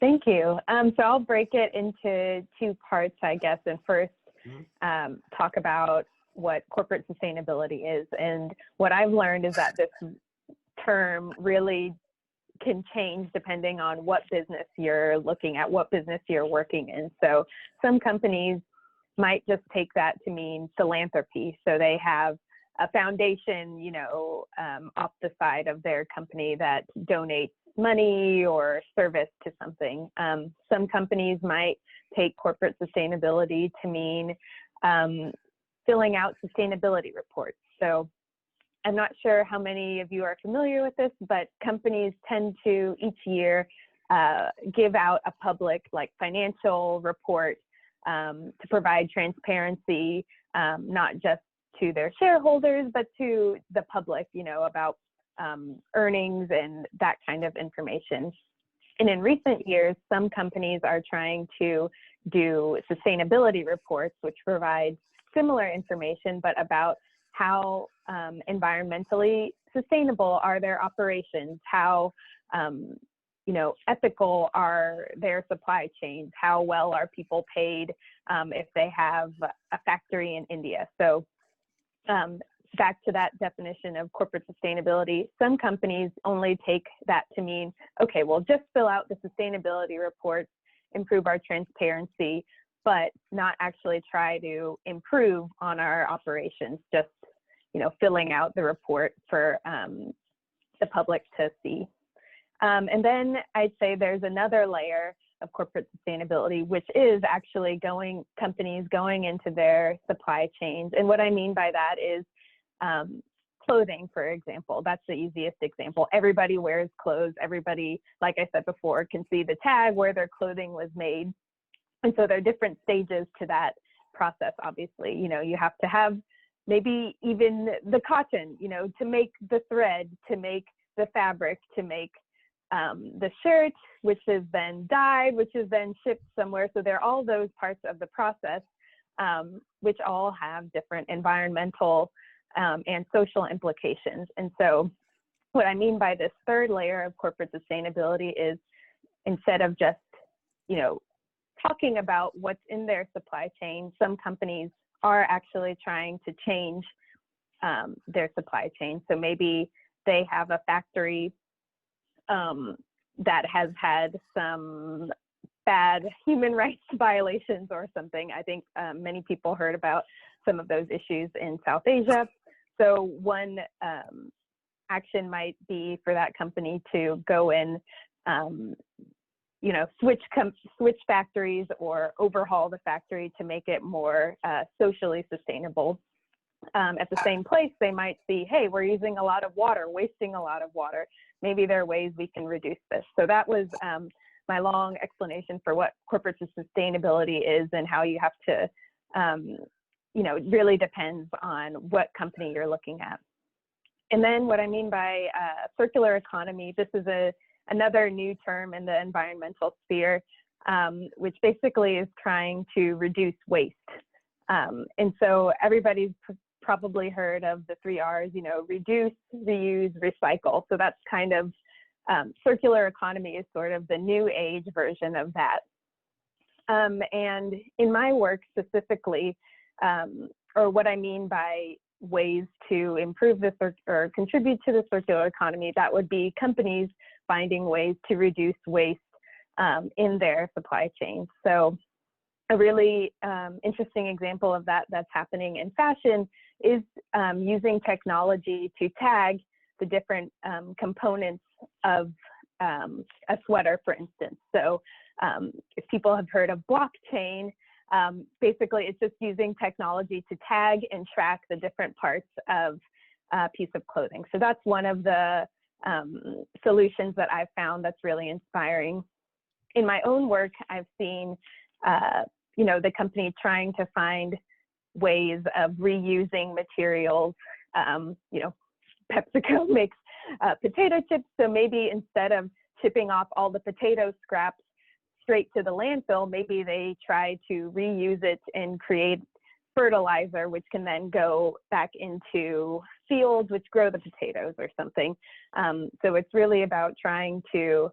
Thank you. So I'll break it into two parts, I guess, and first talk about what corporate sustainability is. And what I've learned is that this term really can change depending on what business you're looking at, what business you're working in. So some companies might just take that to mean philanthropy. So they have a foundation, off the side of their company that donates money or service to something. Some companies might take corporate sustainability to mean filling out sustainability reports. So I'm not sure how many of you are familiar with this, but companies tend to each year give out a public financial report to provide transparency, not just to their shareholders, but to the public, about earnings and that kind of information. And in recent years, some companies are trying to do sustainability reports, which provide similar information, but about how environmentally sustainable are their operations, how ethical are their supply chains, how well are people paid if they have a factory in India. So back to that definition of corporate sustainability, some companies only take that to mean, okay, we'll just fill out the sustainability reports, improve our transparency, but not actually try to improve on our operations, just filling out the report for the public to see. And then I'd say there's another layer of corporate sustainability, which is actually companies going into their supply chains. And what I mean by that is clothing, for example. That's the easiest example. Everybody wears clothes. Everybody, like I said before, can see the tag where their clothing was made. And so there are different stages to that process, obviously. You have to have maybe even the cotton, to make the thread, to make the fabric, to make the shirt, which is then dyed, which is then shipped somewhere. So there are all those parts of the process, which all have different environmental and social implications. And so what I mean by this third layer of corporate sustainability is, instead of just, talking about what's in their supply chain, some companies are actually trying to change their supply chain. So maybe they have a factory that has had some bad human rights violations or something. I think many people heard about some of those issues in South Asia. So one action might be for that company to go in, switch factories or overhaul the factory to make it more socially sustainable. At the same place, they might see, hey, we're using a lot of water, wasting a lot of water. Maybe there are ways we can reduce this. So that was my long explanation for what corporate sustainability is and how you have to, it really depends on what company you're looking at. And then what I mean by circular economy, this is another new term in the environmental sphere, which basically is trying to reduce waste. And so everybody's probably heard of the 3 R's, reduce, reuse, recycle. So that's kind of, circular economy is sort of the new age version of that. And in my work specifically, or what I mean by ways to improve this or contribute to the circular economy, that would be companies finding ways to reduce waste in their supply chain. So a really interesting example of that that's happening in fashion is using technology to tag the different components of a sweater, for instance. So if people have heard of blockchain, basically it's just using technology to tag and track the different parts of a piece of clothing. So that's one of the solutions that I've found that's really inspiring. In my own work, I've seen the company trying to find ways of reusing materials. PepsiCo makes potato chips, so maybe instead of shipping off all the potato scraps straight to the landfill, maybe they try to reuse it and create fertilizer, which can then go back into fields which grow the potatoes or something. So it's really about trying to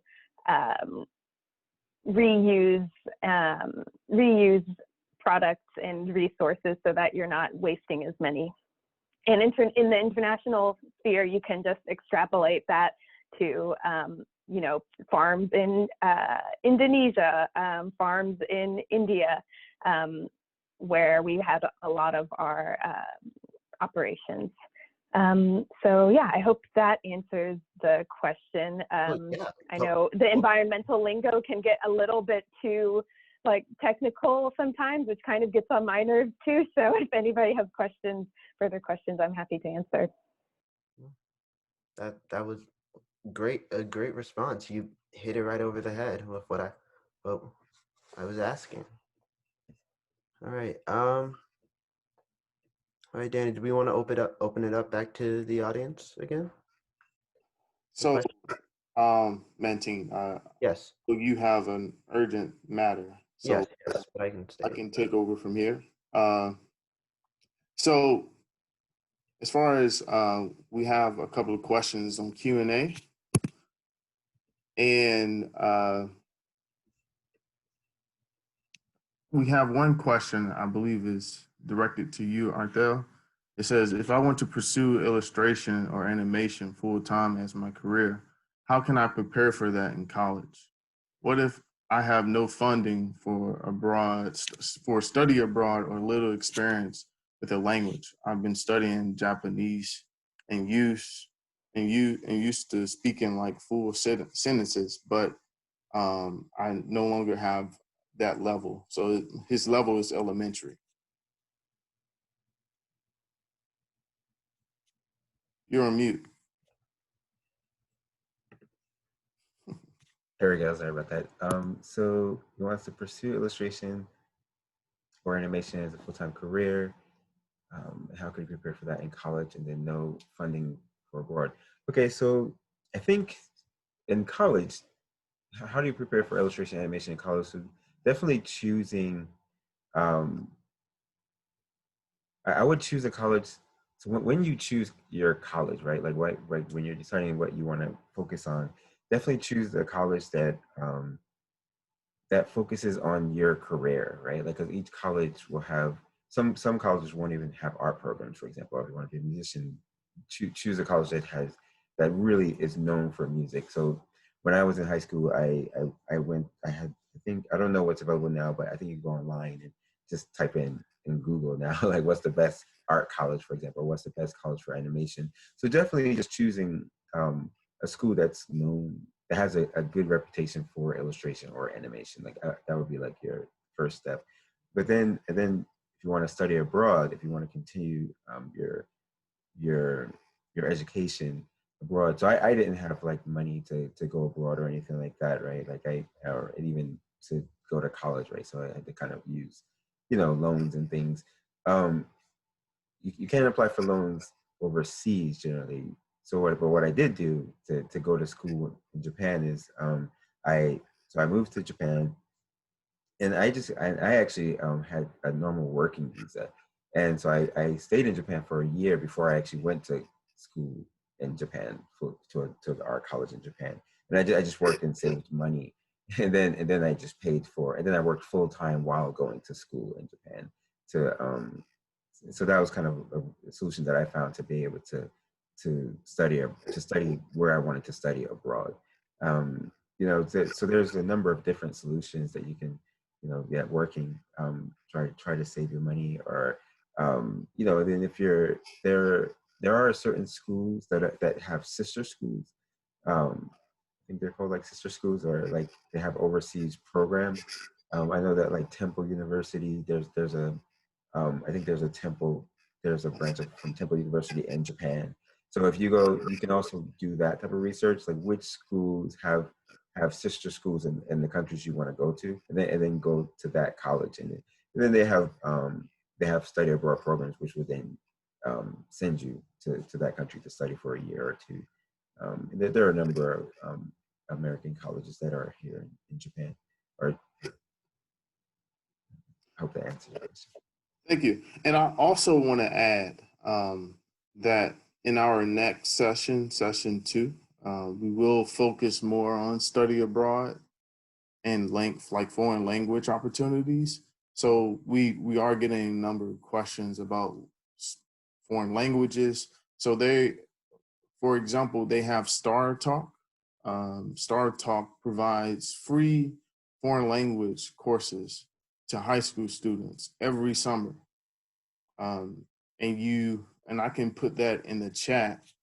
reuse products and resources so that you're not wasting as many. And in the international sphere, you can just extrapolate that to farms in Indonesia, farms in India, where we had a lot of our operations. So yeah, I hope that answers the question. I know the environmental lingo can get a little bit too technical sometimes, which kind of gets on my nerves too. So if anybody has questions, further questions, I'm happy to answer. That was great. A great response. You hit it right over the head with what I was asking. All right. All right, Danny. Do we want to open it up back to the audience again? So, Manteen, Yes. you have an urgent matter, so Yes. But I can stay. I can take over from here. So, as far as we have a couple of questions on Q&A, and we have one question I believe is directed to you, Arthell. It says, if I want to pursue illustration or animation full-time as my career, how can I prepare for that in college? What if I have no funding for study abroad or little experience with a language? I've been studying Japanese and used to speaking like full sentences, but I no longer have that level. So his level is elementary. You're on mute. There we go. Sorry about that. So he wants to pursue illustration or animation as a full-time career. How could he prepare for that in college, and then no funding for abroad? Okay, so I think in college, how do you prepare for illustration and animation in college? So definitely choosing, I would choose a college. So when you choose your college, right? Like when you're deciding what you want to focus on, definitely choose a college that that focuses on your career, right? Like, because each college will have some colleges won't even have art programs, for example. If you want to be a musician, choose a college that really is known for music. So when I was in high school, I had, I think, I don't know what's available now, but I think you can go online and just type in Google now, like what's the best art college, for example, or what's the best college for animation. So definitely just choosing a school that's known, that has a good reputation for illustration or animation. Like that would be like your first step. But then, and then if you want to study abroad, if you want to continue your education abroad. So I didn't have like money to go abroad or anything like that, right? Like or even to go to college, right? So I had to kind of use, loans and things. You can't apply for loans overseas generally. So what I did do to go to school in Japan is I moved to Japan, and I actually had a normal working visa, and so I stayed in Japan for a year before I actually went to school in Japan to the art college in Japan, and I just worked and saved money, and then I just paid for, and then I worked full time while going to school in Japan to so that was kind of a solution that I found to be able to study where I wanted to study abroad. So there's a number of different solutions that you can, get working. Try to save your money, or then if you're there are certain schools that have sister schools. I think they're called like sister schools, or like they have overseas programs. I know that like Temple University, there's a I think there's a branch from Temple University in Japan. So if you go, you can also do that type of research, like which schools have sister schools in the countries you want to go to, and then go to that college. And then they have study abroad programs, which would then send you to that country to study for a year or two. And there are a number of American colleges that are here in Japan. Or I hope that answers your question. Thank you. And I also want to add that in our next session, session 2, we will focus more on study abroad and like foreign language opportunities. So we are getting a number of questions about foreign languages. So for example, they have Star Talk. Star Talk provides free foreign language courses to high school students every summer. And I can put that in the chat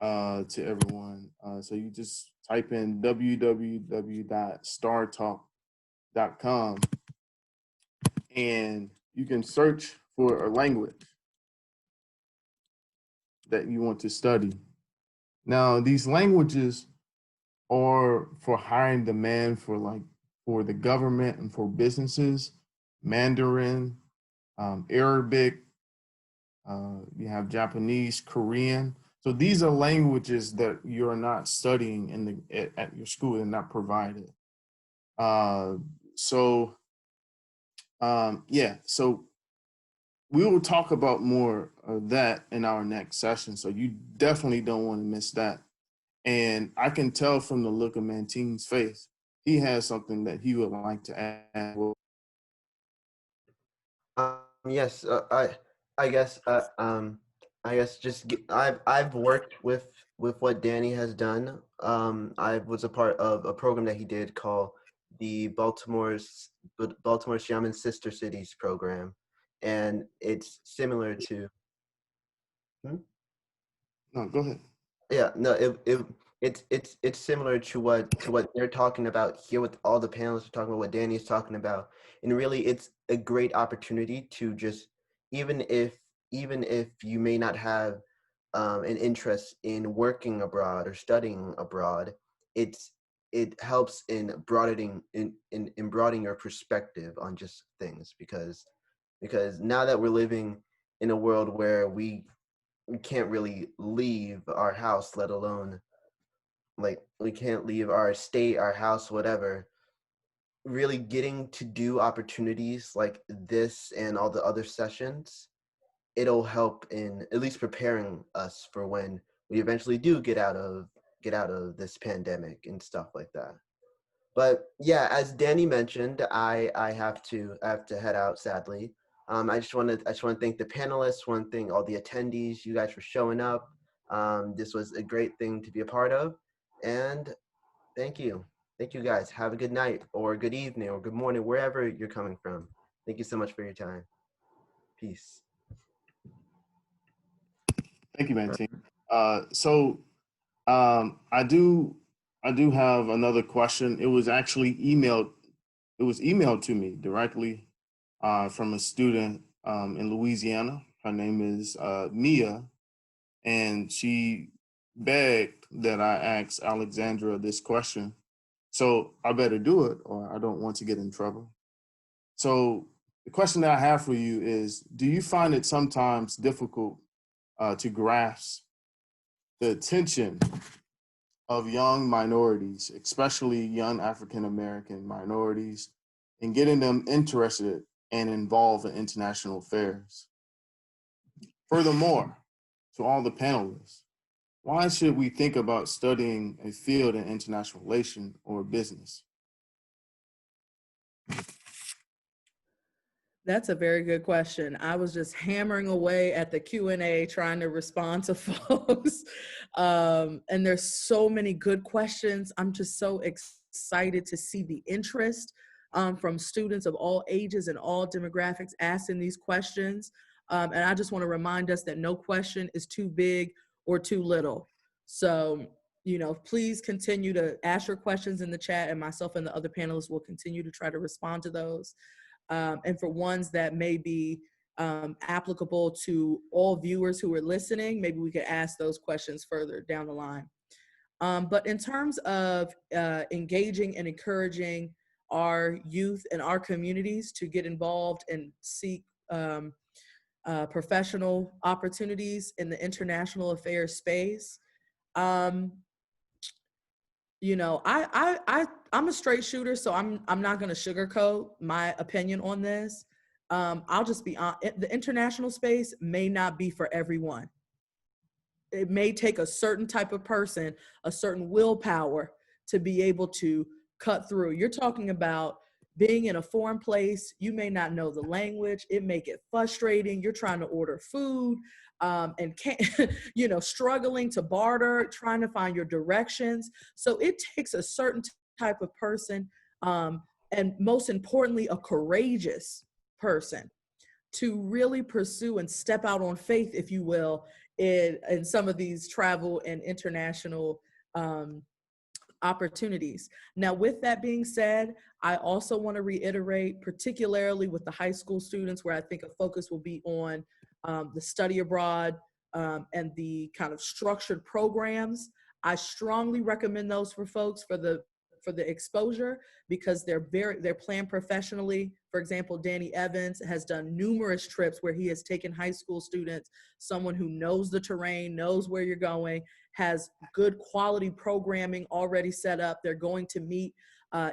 to everyone. So you just type in www.startalk.com and you can search for a language that you want to study. Now, these languages are for high in demand for the government and for businesses. Mandarin, Arabic, you have Japanese, Korean. So these are languages that you're not studying at your school and not provided. So we will talk about more of that in our next session. So you definitely don't want to miss that. And I can tell from the look of Manteen's face, he has something that he would like to add. Yes, I guess I guess I've worked with what Danny has done. I was a part of a program that he did called the Baltimore Shaman Sister Cities program, and it's similar to. Hmm? No, go ahead. Yeah, no, it's similar to what they're talking about here, with all the panelists are talking about, what Danny is talking about, and really it's a great opportunity to just, even if you may not have an interest in working abroad or studying abroad, it helps in broadening broadening your perspective on just things, because now that we're living in a world where we can't really leave our house, let alone, like, we can't leave our state, our house, whatever. Really getting to do opportunities like this and all the other sessions, it'll help in at least preparing us for when we eventually do get out of this pandemic and stuff like that. But yeah, as Danny mentioned, I have to head out, sadly. I just want to thank the panelists. Want to thank all the attendees. You guys for showing up. This was a great thing to be a part of, and thank you guys. Have a good night or good evening or good morning, wherever you're coming from. Thank you so much for your time. Peace. Thank you, Manteen. I do have another question. It was actually emailed. It was emailed to me directly from a student in Louisiana. Her name is Mia, and she begged that I ask Alexandra this question. So I better do it, or I don't want to get in trouble. So the question that I have for you is, do you find it sometimes difficult to grasp the attention of young minorities, especially young African-American minorities, and getting them interested and involved in international affairs? Furthermore, to all the panelists, why should we think about studying a field in international relations or business? That's a very good question. I was just hammering away at the Q&A trying to respond to folks. And there's so many good questions. I'm just so excited to see the interest from students of all ages and all demographics asking these questions. And I just want to remind us that no question is too big or too little. So, please continue to ask your questions in the chat, and myself and the other panelists will continue to try to respond to those. And for ones that may be applicable to all viewers who are listening, maybe we could ask those questions further down the line. But in terms of engaging and encouraging our youth and our communities to get involved and seek professional opportunities in the international affairs space, I'm a straight shooter, so I'm not going to sugarcoat my opinion on this. I'll just be honest. The international space may not be for everyone. It may take a certain type of person, a certain willpower to be able to cut through. You're talking about being in a foreign place. You may not know the language. It may get frustrating. You're trying to order food and can't, struggling to barter, trying to find your directions. So it takes a certain type of person, and most importantly, a courageous person to really pursue and step out on faith, if you will, in some of these travel and international opportunities. Now, with that being said, I also want to reiterate, particularly with the high school students, where I think a focus will be on the study abroad and the kind of structured programs. I strongly recommend those for folks for the exposure, because they're planned professionally. For example, Danny Evans has done numerous trips where he has taken high school students, someone who knows the terrain, knows where you're going, has good quality programming already set up. They're going to meet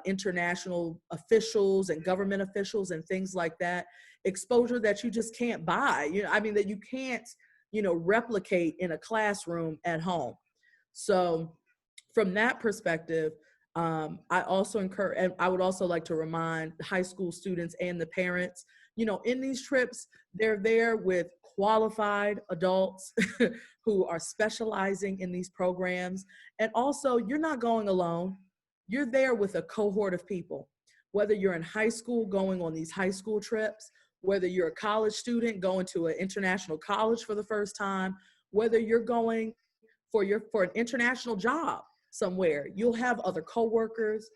international officials and government officials and things like that. Exposure that you just can't buy, that you can't, replicate in a classroom at home. So from that perspective, I also encourage, and I would also like to remind high school students and the parents, in these trips, they're there with qualified adults who are specializing in these programs. And also, you're not going alone. You're there with a cohort of people, whether you're in high school going on these high school trips, whether you're a college student going to an international college for the first time, whether you're going for an international job somewhere, you'll have other coworkers.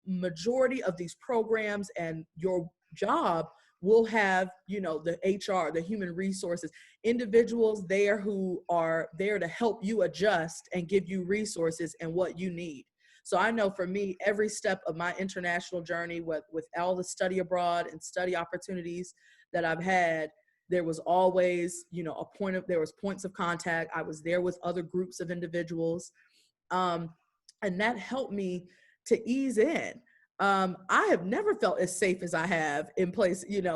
Majority of these programs and your job will have, the HR, the human resources, individuals there who are there to help you adjust and give you resources and what you need. So I know for me, every step of my international journey with all the study abroad and study opportunities that I've had, there was always, there was points of contact. I was there with other groups of individuals. And that helped me to ease in. I have never felt as safe as I have in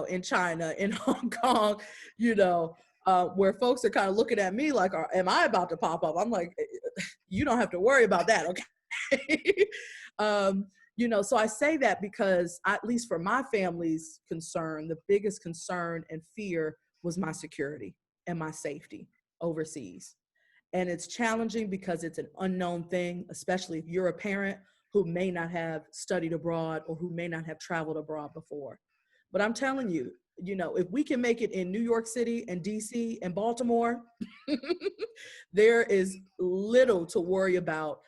in China, in Hong Kong, where folks are kind of looking at me like, am I about to pop up? I'm like, you don't have to worry about that, okay? So I say that because, at least for my family's concern, the biggest concern and fear was my security and my safety overseas. And it's challenging because it's an unknown thing, especially if you're a parent who may not have studied abroad or who may not have traveled abroad before. But I'm telling you, if we can make it in New York City and DC and Baltimore, there is little to worry about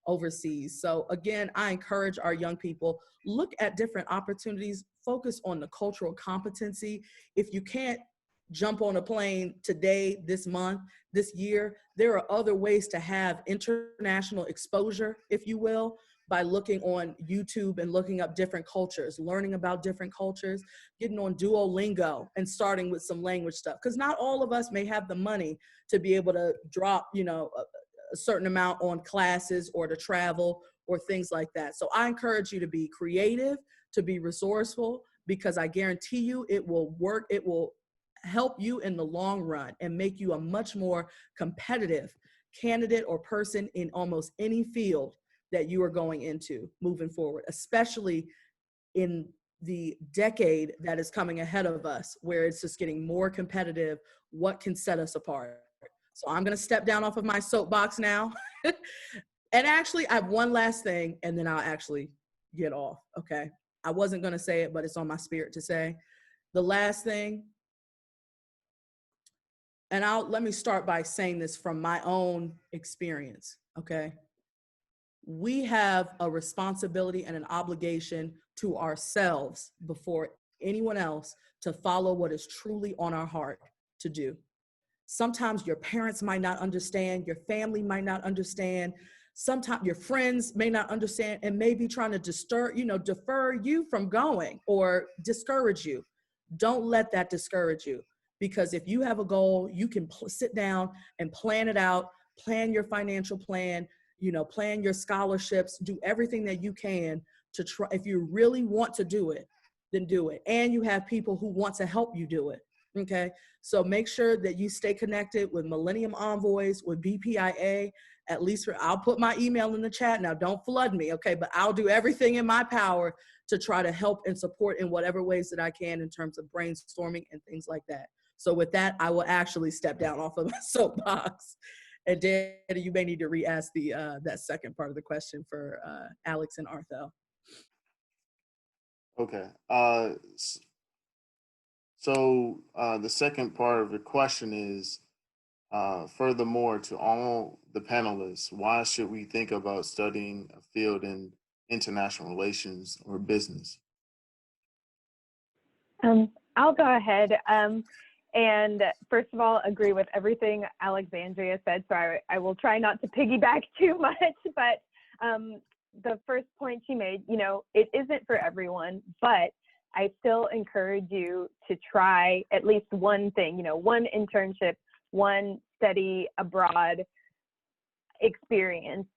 overseas. So again, I encourage our young people, look at different opportunities, focus on the cultural competency. If you can't jump on a plane today, this month, this year, there are other ways to have international exposure, if you will, by looking on YouTube and looking up different cultures, learning about different cultures, getting on Duolingo and starting with some language stuff. Because not all of us may have the money to be able to drop, a certain amount on classes or to travel or things like that. So I encourage you to be creative, to be resourceful, because I guarantee you it will work. It will help you in the long run and make you a much more competitive candidate or person in almost any field that you are going into moving forward, especially in the decade that is coming ahead of us, where it's just getting more competitive. What can set us apart? So I'm going to step down off of my soapbox now. And actually, I have one last thing, and then I'll actually get off, okay? I wasn't going to say it, but it's on my spirit to say. The last thing, and let me start by saying this from my own experience, okay? We have a responsibility and an obligation to ourselves before anyone else to follow what is truly on our heart to do. Sometimes your parents might not understand, your family might not understand, sometimes your friends may not understand and may be trying to defer you from going or discourage you. Don't let that discourage you, because if you have a goal, you can sit down and plan it out, plan your financial plan, plan your scholarships, do everything that you can to try. If you really want to do it, then do it. And you have people who want to help you do it. Okay, so make sure that you stay connected with Millennium Envoys, with BPIA, at least I'll put my email in the chat. Now, don't flood me, okay, but I'll do everything in my power to try to help and support in whatever ways that I can in terms of brainstorming and things like that. So with that, I will actually step down off of my soapbox. And Danny, you may need to re-ask that second part of the question for Alex and Arthell. Okay. So the second part of the question is, furthermore, to all the panelists, why should we think about studying a field in international relations or business? I'll go ahead. And first of all, agree with everything Alexandria said. So I will try not to piggyback too much, but the first point she made, you know, it isn't for everyone, but I still encourage you to try at least one thing, you know, one internship, one study abroad experience,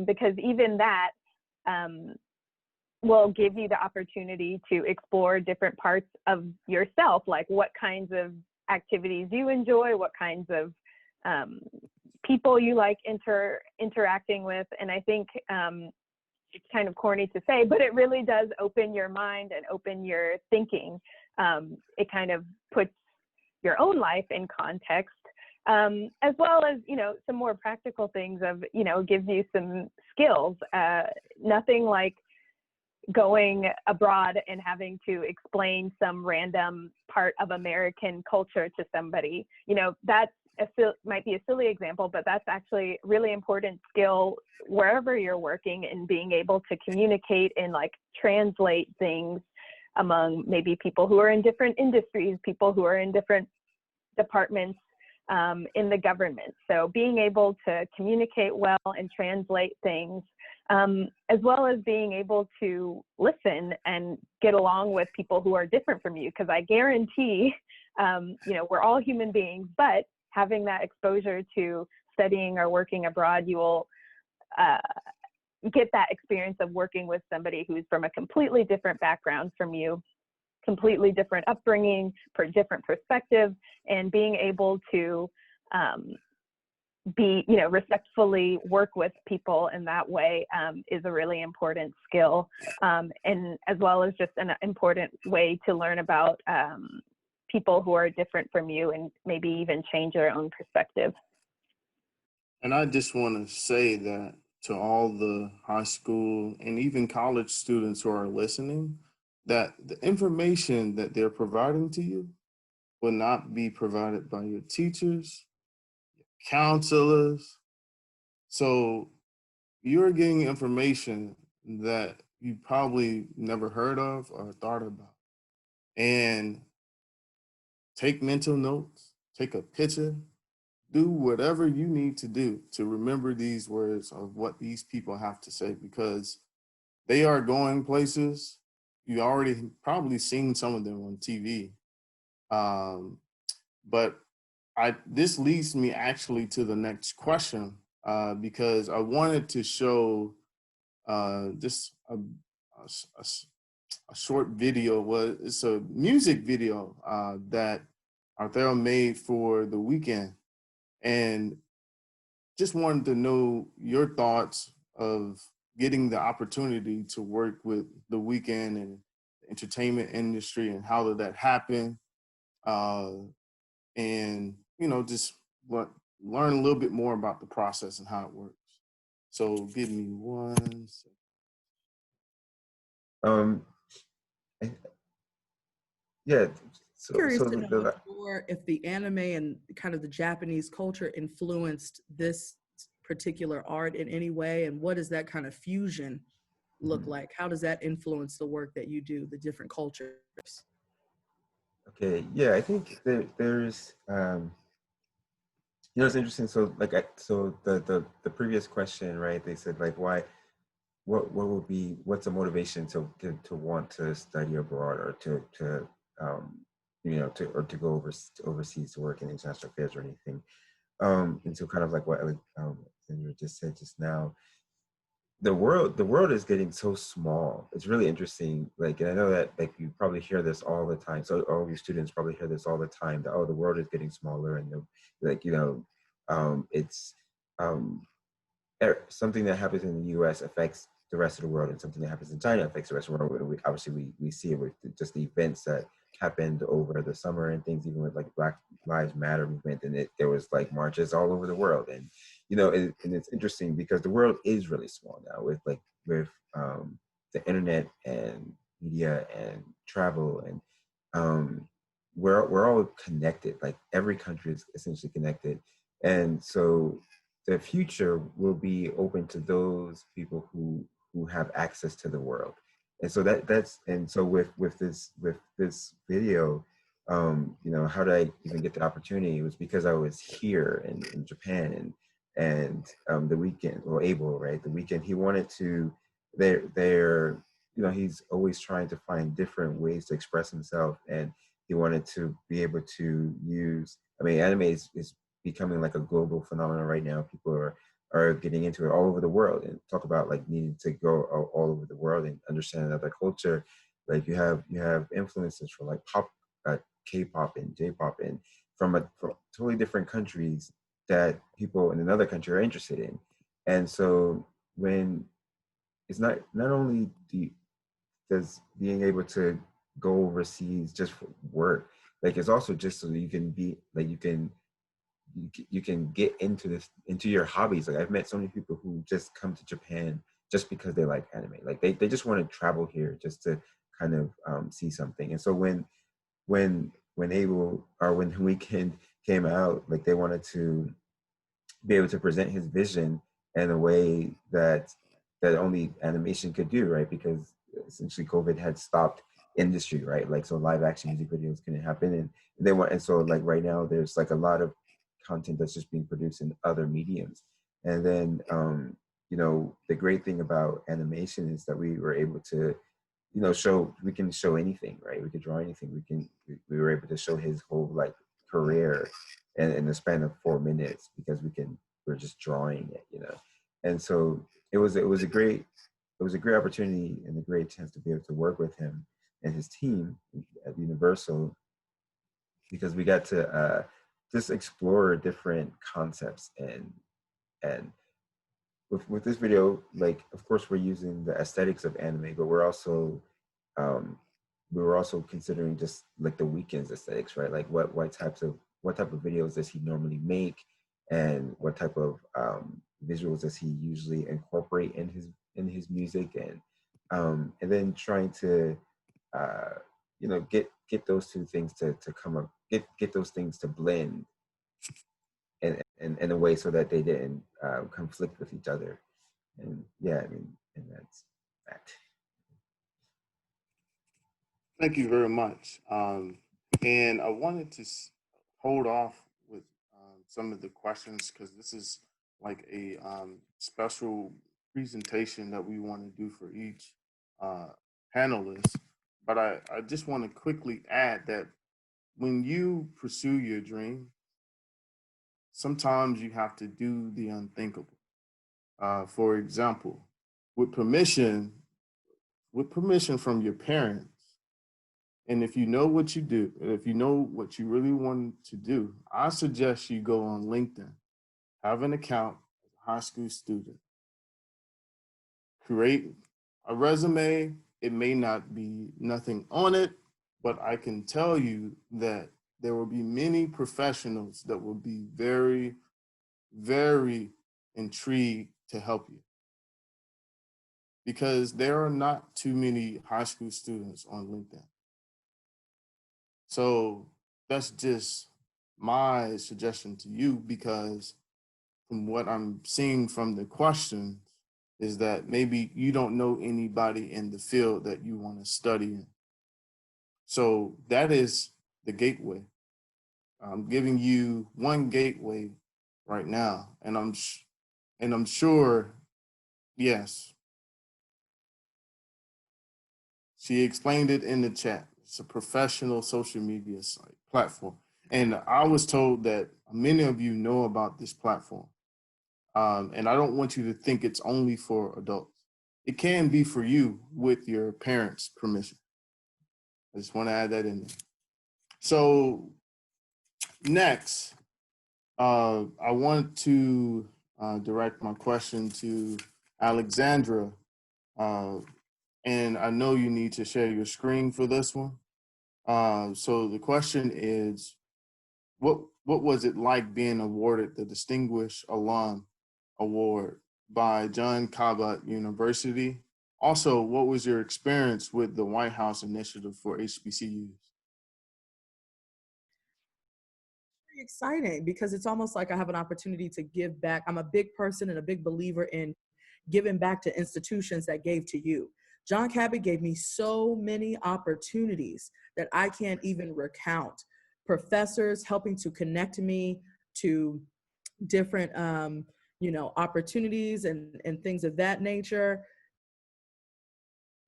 because even that will give you the opportunity to explore different parts of yourself, like what kinds of activities you enjoy, what kinds of people you like interacting with. And I think it's kind of corny to say, but it really does open your mind and open your thinking. It kind of puts your own life in context, as well as, you know, some more practical things of, you know, gives you some skills. Nothing like going abroad and having to explain some random part of American culture to somebody. You know, that's might be a silly example, but that's actually really important skill wherever you're working, in being able to communicate and like translate things among maybe people who are in different industries, people who are in different departments in the government. So being able to communicate well and translate things, as well as being able to listen and get along with people who are different from you. Because I guarantee, you know, we're all human beings, but having that exposure to studying or working abroad, you will get that experience of working with somebody who's from a completely different background from you, completely different upbringing, different perspective, and being able to be, you know, respectfully work with people in that way is a really important skill, and as well as just an important way to learn about people who are different from you and maybe even change your own perspective. And I just want to say that to all the high school and even college students who are listening, that the information that they're providing to you will not be provided by your teachers, counselors. So you're getting information that you probably never heard of or thought about. And take mental notes, take a picture, do whatever you need to do to remember these words of what these people have to say, because they are going places. You already probably seen some of them on TV. But this leads me actually to the next question, because I wanted to show just a short video. It's a music video that Arthell made for the weekend, and just wanted to know your thoughts of getting the opportunity to work with the weekend and the entertainment industry, and how did that happen? And, you know, just learn a little bit more about the process and how it works. So give me 1 second. Yeah. Curious to know more if the anime and kind of the Japanese culture influenced this particular art in any way, and what does that kind of fusion look like? How does that influence the work that you do, the different cultures? Okay, yeah, I think there's, you know, it's interesting. So like, so the previous question, right? They said like, what's a motivation to want to study abroad, or to you know, to go overseas to work in international affairs or anything. And so kind of like what you just said just now, the world is getting so small. It's really interesting. Like, and I know that like you probably hear this all the time. So all of your students probably hear this all the time, that, oh, the world is getting smaller, and like, you know, it's something that happens in the US affects the rest of the world, and something that happens in China affects the rest of the world. Obviously we see it with just the events that happened over the summer and things, even with like Black Lives Matter movement, and there was like marches all over the world. And, you know, and it's interesting because the world is really small now with the internet and media and travel, and we're all connected. Like every country is essentially connected. And so the future will be open to those people who have access to the world. And so so with this video, you know, how did I even get the opportunity? It was because I was here in Japan, and the weekend, well, Abel, right? The weekend, he wanted to, they're, you know, he's always trying to find different ways to express himself, and he wanted to be able to use, I mean, anime is becoming like a global phenomenon right now. People are getting into it all over the world, and talk about like needing to go all over the world and understand another culture. Like you have influences from like K-pop and J-pop, and from totally different countries that people in another country are interested in. And so when it's not only does being able to go overseas just for work, like it's also just so that you can be like you can get into your hobbies. Like I've met so many people who just come to Japan just because they like anime. Like they just want to travel here just to kind of see something. And so when Abel, or when the Weekend came out, like they wanted to be able to present his vision in a way that only animation could do, right? Because essentially COVID had stopped industry, right? Like so live action music videos couldn't happen, and so like right now there's like a lot of content that's just being produced in other mediums. And then you know, the great thing about animation is that we were able to, you know, we can show anything, right? We could draw anything. We were able to show his whole like career in the span of 4 minutes, because we're just drawing it, you know. And so it was a great opportunity and a great chance to be able to work with him and his team at Universal, because we got to just explore different concepts. And with this video, like of course we're using the aesthetics of anime, but we're also we were also considering just like the Weeknd's aesthetics, right? Like what type of videos does he normally make, and what type of visuals does he usually incorporate in his music, and then trying to you know, get those two things to come up, get those things to blend in a way so that they didn't conflict with each other. And yeah, I mean, and that's that. Thank you very much. And I wanted to hold off with some of the questions, because this is like a special presentation that we want to do for each panelist. But I just want to quickly add that when you pursue your dream, sometimes you have to do the unthinkable. For example, with permission from your parents, and if you know what you do, if you know what you really want to do, I suggest you go on LinkedIn, have an account as a high school student, create a resume. It may not be nothing on it, but I can tell you that there will be many professionals that will be very, very intrigued to help you, because there are not too many high school students on LinkedIn. So that's just my suggestion to you, because from what I'm seeing from the questions is that maybe you don't know anybody in the field that you want to study in. So that is the gateway. I'm giving you one gateway right now, and I'm sure, yes, she explained it in the chat. It's a professional social media site platform. And I was told that many of you know about this platform. And I don't want you to think it's only for adults. It can be for you with your parents' permission. I just want to add that in there. So next, I want to direct my question to Alexandra. And I know you need to share your screen for this one. So the question is, what was it like being awarded the Distinguished Alum Award by John Cabot University? Also, what was your experience with the White House Initiative for HBCUs? Very exciting, because it's almost like I have an opportunity to give back. I'm a big person and a big believer in giving back to institutions that gave to you. John Cabot gave me so many opportunities that I can't even recount. Professors helping to connect me to different, opportunities and things of that nature.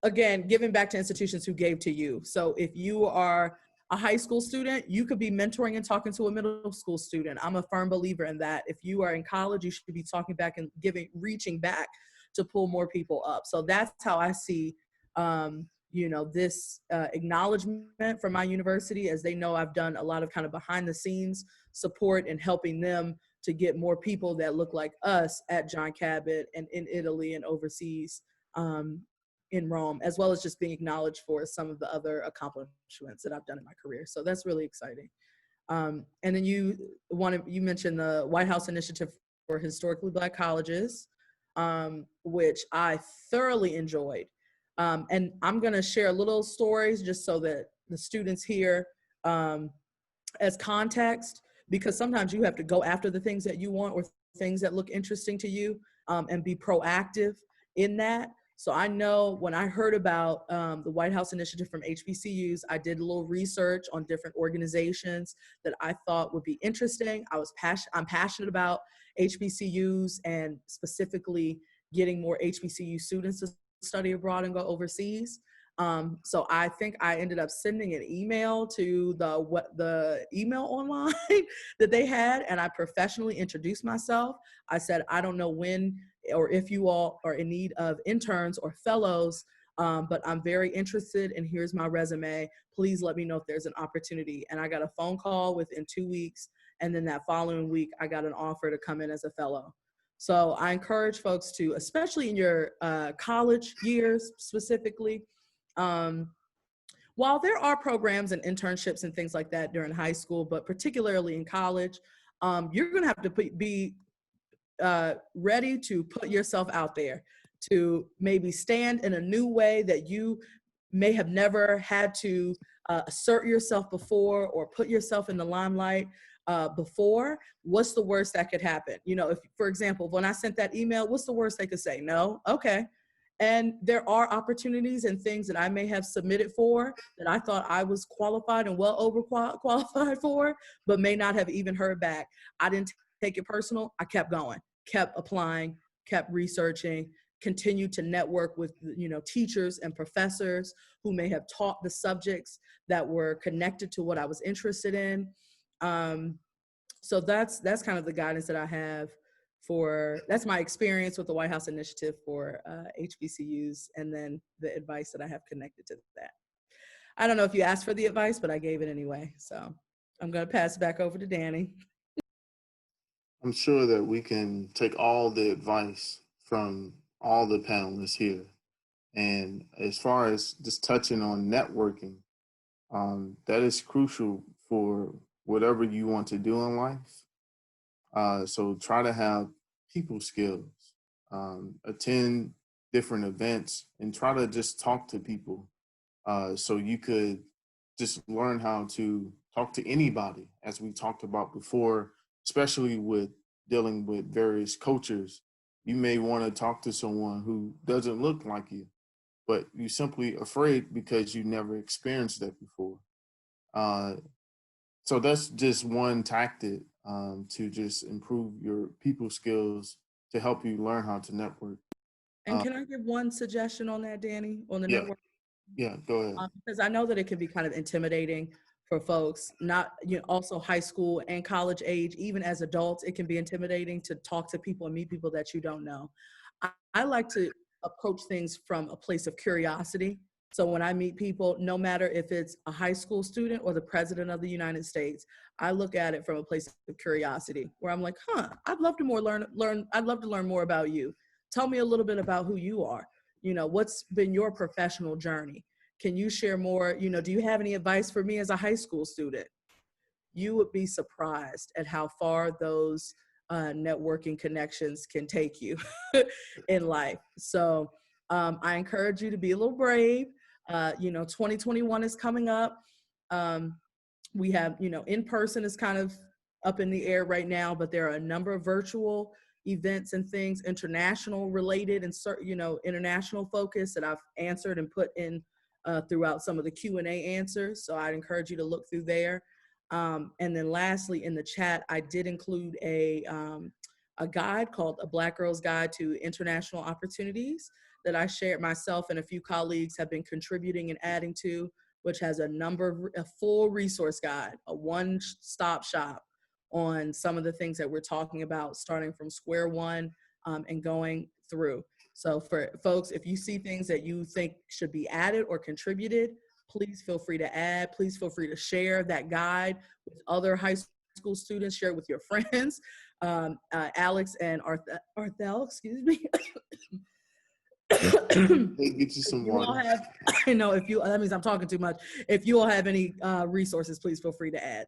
Again, giving back to institutions who gave to you. So if you are a high school student, you could be mentoring and talking to a middle school student. I'm a firm believer in that. If you are in college, you should be talking back and reaching back to pull more people up. So that's how I see, this acknowledgement from my university, as they know I've done a lot of kind of behind the scenes support and helping them to get more people that look like us at John Cabot and in Italy and overseas. In Rome, as well as just being acknowledged for some of the other accomplishments that I've done in my career. So that's really exciting. And then you mentioned the White House Initiative for Historically Black Colleges, which I thoroughly enjoyed. And I'm gonna share little stories just so that the students hear as context, because sometimes you have to go after the things that you want or things that look interesting to you, and be proactive in that. So I know when I heard about the White House Initiative from HBCUs, I did a little research on different organizations that I thought would be interesting. I'm passionate about HBCUs and specifically getting more HBCU students to study abroad and go overseas. So I think I ended up sending an email to the email online that they had, and I professionally introduced myself. I said, I don't know when or if you all are in need of interns or fellows, but I'm very interested, and here's my resume. Please let me know if there's an opportunity. And I got a phone call within 2 weeks, and then that following week, I got an offer to come in as a fellow. So I encourage folks to, especially in your college years specifically, while there are programs and internships and things like that during high school, but particularly in college, you're gonna have to be ready to put yourself out there, to maybe stand in a new way that you may have never had to assert yourself before or put yourself in the limelight before. What's the worst that could happen? If, for example, when I sent that email, what's the worst they could say? No? Okay. And there are opportunities and things that I may have submitted for that I thought I was qualified and well overqualified for, but may not have even heard back. I didn't take it personal. I kept going, kept applying, kept researching, continued to network with, teachers and professors who may have taught the subjects that were connected to what I was interested in. So that's kind of the guidance that I have that's my experience with the White House Initiative for HBCUs, and then the advice that I have connected to that. I don't know if you asked for the advice, but I gave it anyway. So I'm going to pass it back over to Danny. I'm sure that we can take all the advice from all the panelists here. And as far as just touching on networking, that is crucial for whatever you want to do in life. So try to have people skills, attend different events, and try to just talk to people. So you could just learn how to talk to anybody, as we talked about before, especially with dealing with various cultures. You may want to talk to someone who doesn't look like you, but you're simply afraid because you never experienced that before. So that's just one tactic to just improve your people skills to help you learn how to network. And can I give one suggestion on that, Danny, on the network? Yeah, go ahead. Because I know that it can be kind of intimidating for folks, not, also high school and college age, even as adults, it can be intimidating to talk to people and meet people that you don't know. I like to approach things from a place of curiosity. So when I meet people, no matter if it's a high school student or the president of the United States, I look at it from a place of curiosity where I'm like, I'd love to learn more about you. Tell me a little bit about who you are. What's been your professional journey? Can you share more? Do you have any advice for me as a high school student? You would be surprised at how far those networking connections can take you in life. So I encourage you to be a little brave. 2021 is coming up. We have, in person is kind of up in the air right now, but there are a number of virtual events and things, international related and international focus that I've answered and put in throughout some of the Q&A answers. So I'd encourage you to look through there. And then lastly, in the chat, I did include a guide called A Black Girl's Guide to International Opportunities that I shared. Myself and a few colleagues have been contributing and adding to, which has a full resource guide, a one-stop shop on some of the things that we're talking about, starting from square one and going through. So for folks, if you see things that you think should be added or contributed, please feel free to add. Please feel free to share that guide with other high school students, share it with your friends. Alex and Arthell, excuse me. They get you some You all water. have, I know that means I'm talking too much. If you all have any resources, please feel free to add.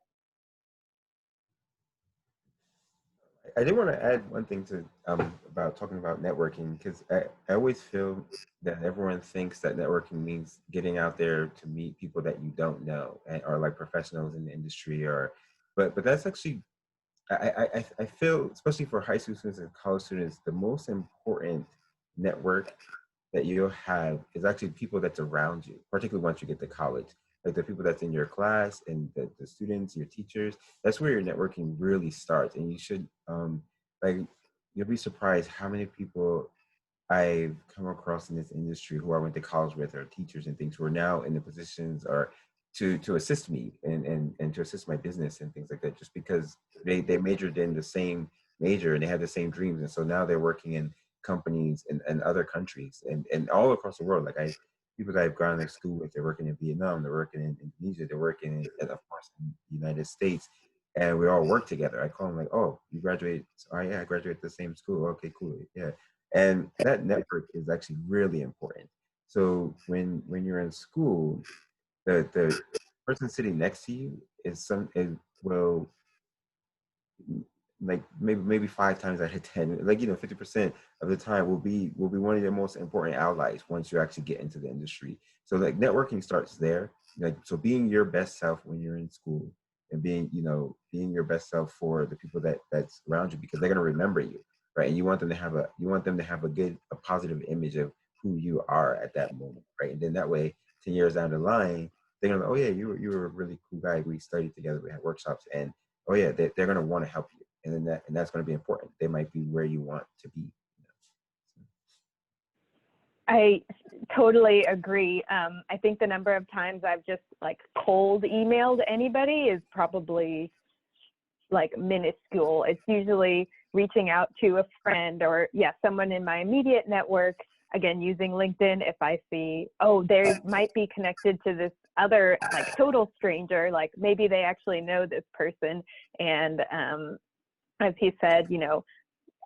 I did want to add one thing to about talking about networking, because I always feel that everyone thinks that networking means getting out there to meet people that you don't know or like professionals in the industry, but that's actually I feel, especially for high school students and college students, the most important network that you'll have is actually people that's around you, particularly once you get to college. Like the people that's in your class and the students, your teachers, that's where your networking really starts. And you should, like, you'll be surprised how many people I've come across in this industry who I went to college with, or teachers and things, who are now in the positions or to assist me and to assist my business and things like that, just because they majored in the same major and they had the same dreams. And so now they're working in companies in other countries and all across the world. Like people that I've gone to school with, they're working in Vietnam, they're working in Indonesia, they're working in, of course, in the United States. And we all work together. I call them like, oh, you graduated? Oh yeah, I graduated the same school. Okay, cool. Yeah. And that network is actually really important. So when you're in school, the person sitting next to you will, like maybe 5 times out of 10, like 50% of the time will be one of your most important allies once you actually get into the industry. So like networking starts there. Like, so being your best self when you're in school, and being your best self for the people that's around you, because they're going to remember you, right? And you want them to have a positive image of who you are at that moment, right? And then that way 10 years down the line, they're gonna, oh yeah, you were a really cool guy, we studied together, we had workshops, and oh yeah, they're going to want to help you. And then that's going to be important. They might be where you want to be. I totally agree. I think the number of times I've just like cold emailed anybody is probably like minuscule. It's usually reaching out to a friend or someone in my immediate network, again, using LinkedIn. If I see, oh, they might be connected to this other like total stranger, like maybe they actually know this person. And as he said,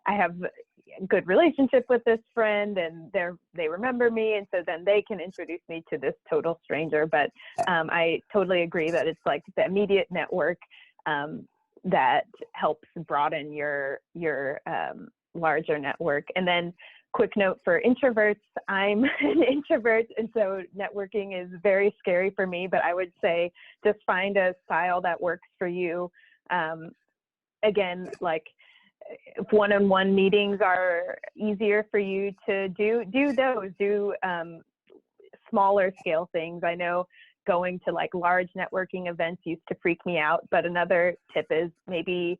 I have a good relationship with this friend and they remember me. And so then they can introduce me to this total stranger. But I totally agree that it's like the immediate network that helps broaden your larger network. And then quick note for introverts, I'm an introvert, and so networking is very scary for me, but I would say just find a style that works for you. Again, like if one-on-one meetings are easier for you to do those, smaller scale things. I know going to like large networking events used to freak me out, but another tip is maybe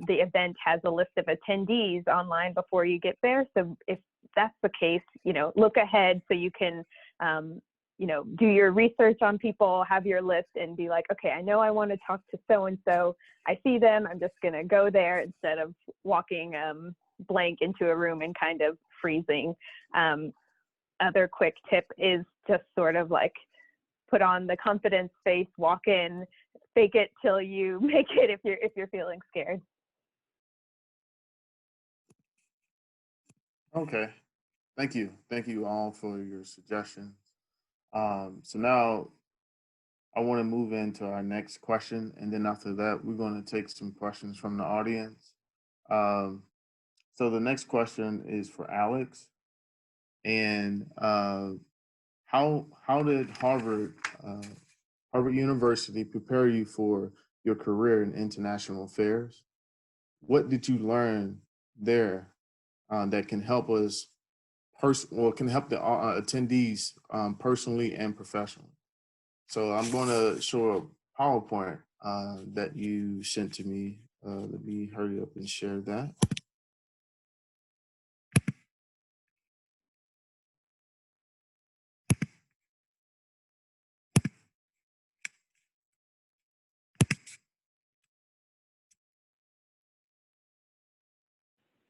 the event has a list of attendees online before you get there. So if that's the case, look ahead so you can, do your research on people, have your list and be like, okay, I know I want to talk to so-and-so. I see them. I'm just going to go there instead of walking blank into a room and kind of freezing. Other quick tip is just sort of like put on the confidence face, walk in, fake it till you make it if you're feeling scared. Okay, thank you all for your suggestions. So now I want to move into our next question, and then after that we're going to take some questions from the audience. So the next question is for Alex, and how did Harvard University prepare you for your career in international affairs? What did you learn there that can help us can help the attendees personally and professionally. So I'm going to show a PowerPoint that you sent to me. Let me hurry up and share that.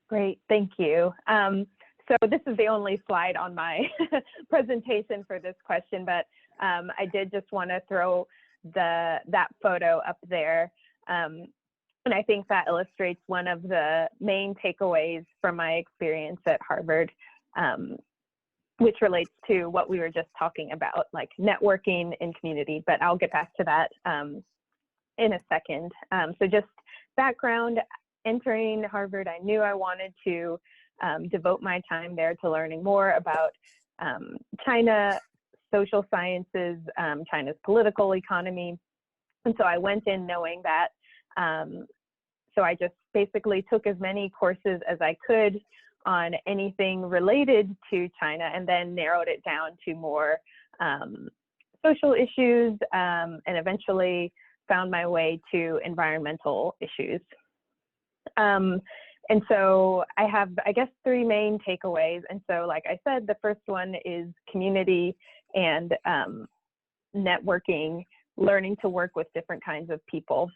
Great, thank you. So this is the only slide on my presentation for this question, but I did just want to throw that photo up there. And I think that illustrates one of the main takeaways from my experience at Harvard, which relates to what we were just talking about, like networking in community, but I'll get back to that in a second. So just background, entering Harvard, I knew I wanted to devote my time there to learning more about China, social sciences, China's political economy. And so I went in knowing that. So I just basically took as many courses as I could on anything related to China, and then narrowed it down to more social issues, and eventually found my way to environmental issues. And so I have, I guess, three main takeaways. And so, like I said, the first one is community and networking, learning to work with different kinds of people.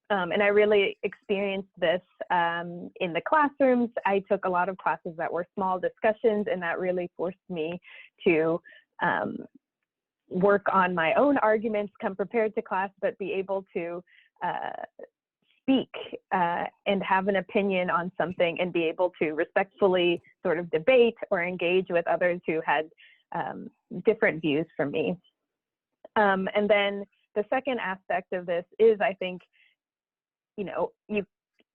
And I really experienced this in the classrooms. I took a lot of classes that were small discussions, and that really forced me to work on my own arguments, come prepared to class, but be able to speak and have an opinion on something, and be able to respectfully sort of debate or engage with others who had different views from me. And then the second aspect of this is, I think, you know,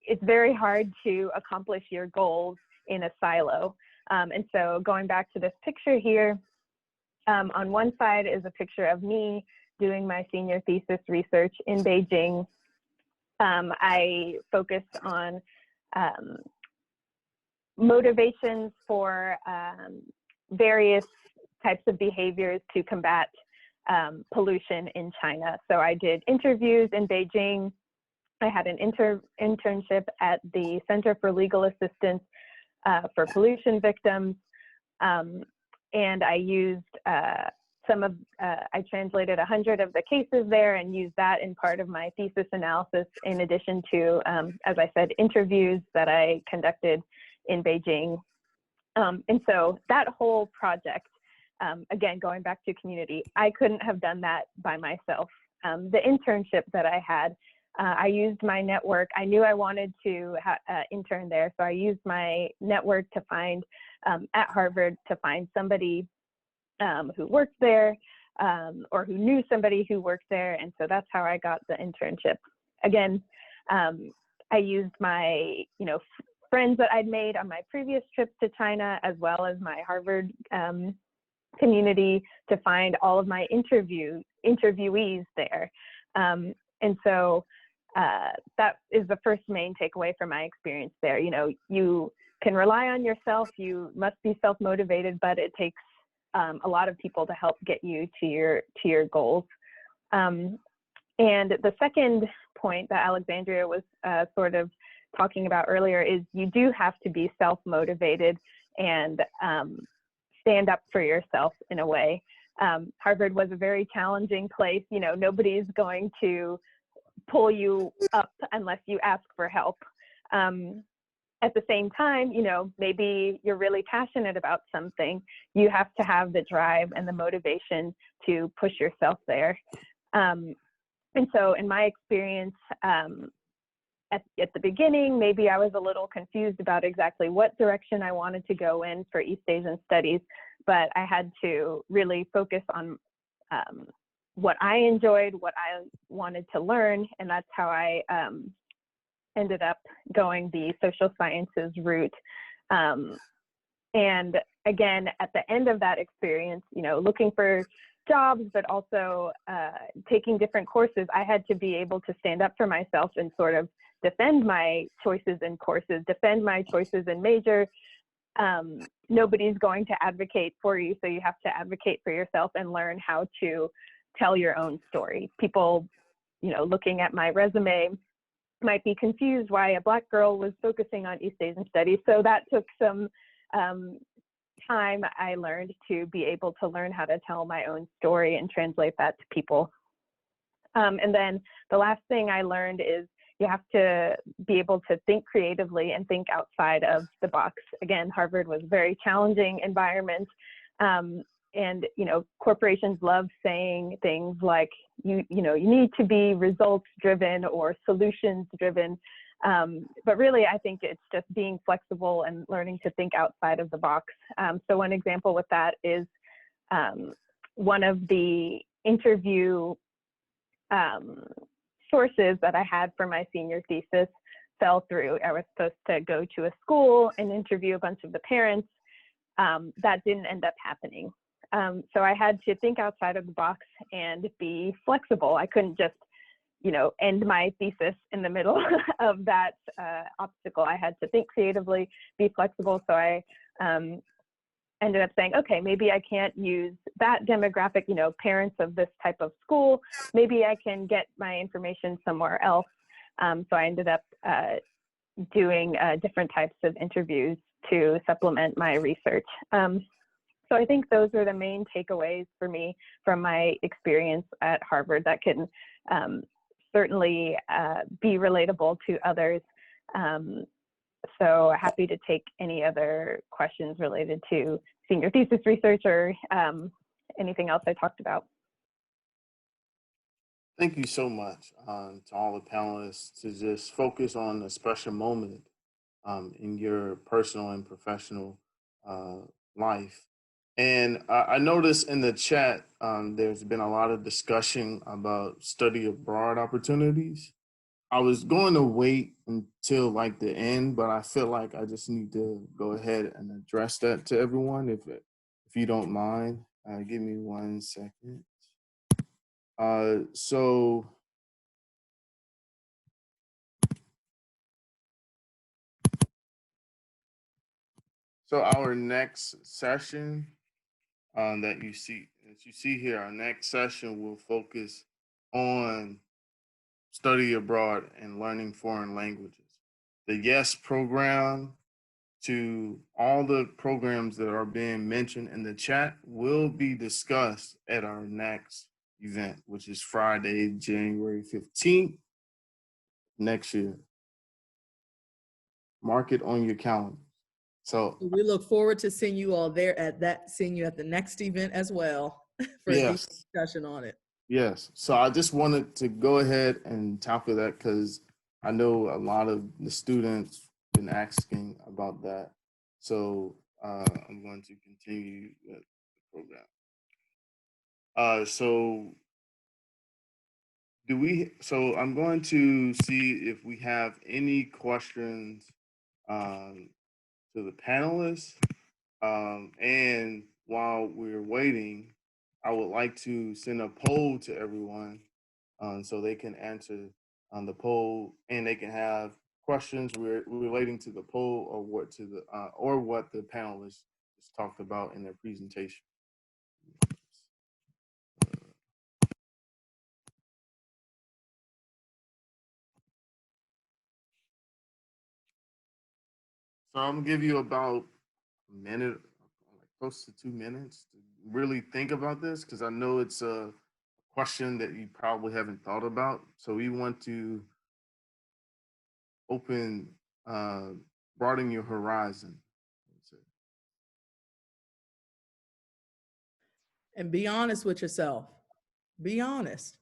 it's very hard to accomplish your goals in a silo. And so going back to this picture here, on one side is a picture of me doing my senior thesis research in Beijing. I focused on motivations for various types of behaviors to combat pollution in China. So I did interviews in Beijing. I had an internship at the Center for Legal Assistance for Pollution Victims. And I used I translated 100 of the cases there and used that in part of my thesis analysis, in addition to, as I said, interviews that I conducted in Beijing. And so that whole project, again, going back to community, I couldn't have done that by myself. The internship that I had, I used my network. I knew I wanted to intern there, so I used my network to find, at Harvard, to find somebody who worked there, or who knew somebody who worked there, and so that's how I got the internship. Again, I used my, friends that I'd made on my previous trips to China, as well as my Harvard community, to find all of my interviewees there. And so that is the first main takeaway from my experience there. You can rely on yourself, you must be self-motivated, but it takes a lot of people to help get you to your goals. And the second point that Alexandria was sort of talking about earlier is you do have to be self-motivated and stand up for yourself in a way. Harvard was a very challenging place. Nobody's going to pull you up unless you ask for help. At the same time, maybe you're really passionate about something. You have to have the drive and the motivation to push yourself there. And so in my experience, at the beginning, maybe I was a little confused about exactly what direction I wanted to go in for East Asian studies, but I had to really focus on what I enjoyed, what I wanted to learn, and that's how I ended up going the social sciences route. And again, at the end of that experience, looking for jobs, but also taking different courses, I had to be able to stand up for myself and sort of defend my choices in courses, defend my choices in major. Nobody's going to advocate for you, so you have to advocate for yourself and learn how to tell your own story. People, you know, looking at my resume might be confused why a Black girl was focusing on East Asian studies. So that took some time. I learned to be able to learn how to tell my own story and translate that to people. And then the last thing I learned is you have to be able to think creatively and think outside of the box. Again, Harvard was a very challenging environment. And, you know, corporations love saying things like, you need to be results driven or solutions driven. But really, I think it's just being flexible and learning to think outside of the box. So one example with that is one of the interview sources that I had for my senior thesis fell through. I was supposed to go to a school and interview a bunch of the parents. That didn't end up happening. So I had to think outside of the box and be flexible. I couldn't just, you know, end my thesis in the middle of that obstacle. I had to think creatively, be flexible. So I ended up saying, okay, maybe I can't use that demographic, you know, parents of this type of school. Maybe I can get my information somewhere else. So I ended up doing different types of interviews to supplement my research. So I think those are the main takeaways for me from my experience at Harvard that can certainly be relatable to others. So happy to take any other questions related to senior thesis research or anything else I talked about. Thank you so much to all the panelists to just focus on a special moment in your personal and professional life. And I noticed in the chat, there's been a lot of discussion about study abroad opportunities. I was going to wait until like the end, but I feel like I just need to go ahead and address that to everyone, if you don't mind. Give me 1 second. So our next session that you see here, our next session will focus on study abroad and learning foreign languages. The YES program, to all the programs that are being mentioned in the chat, will be discussed at our next event, which is Friday, January 15th next year. Mark it on your calendar. So we look forward to seeing you all there seeing you at the next event as well for a deep discussion on it. Yes. So I just wanted to go ahead and tackle that because I know a lot of the students been asking about that. So I'm going to continue the program. So I'm going to see if we have any questions to the panelists. And while we're waiting, I would like to send a poll to everyone so they can answer on the poll, and they can have questions relating to the poll or what the panelists just talked about in their presentation. So I'm gonna give you about a minute, like close to 2 minutes, to really think about this, because I know it's a question that you probably haven't thought about. So we want to broaden your horizon. And be honest with yourself. Be honest,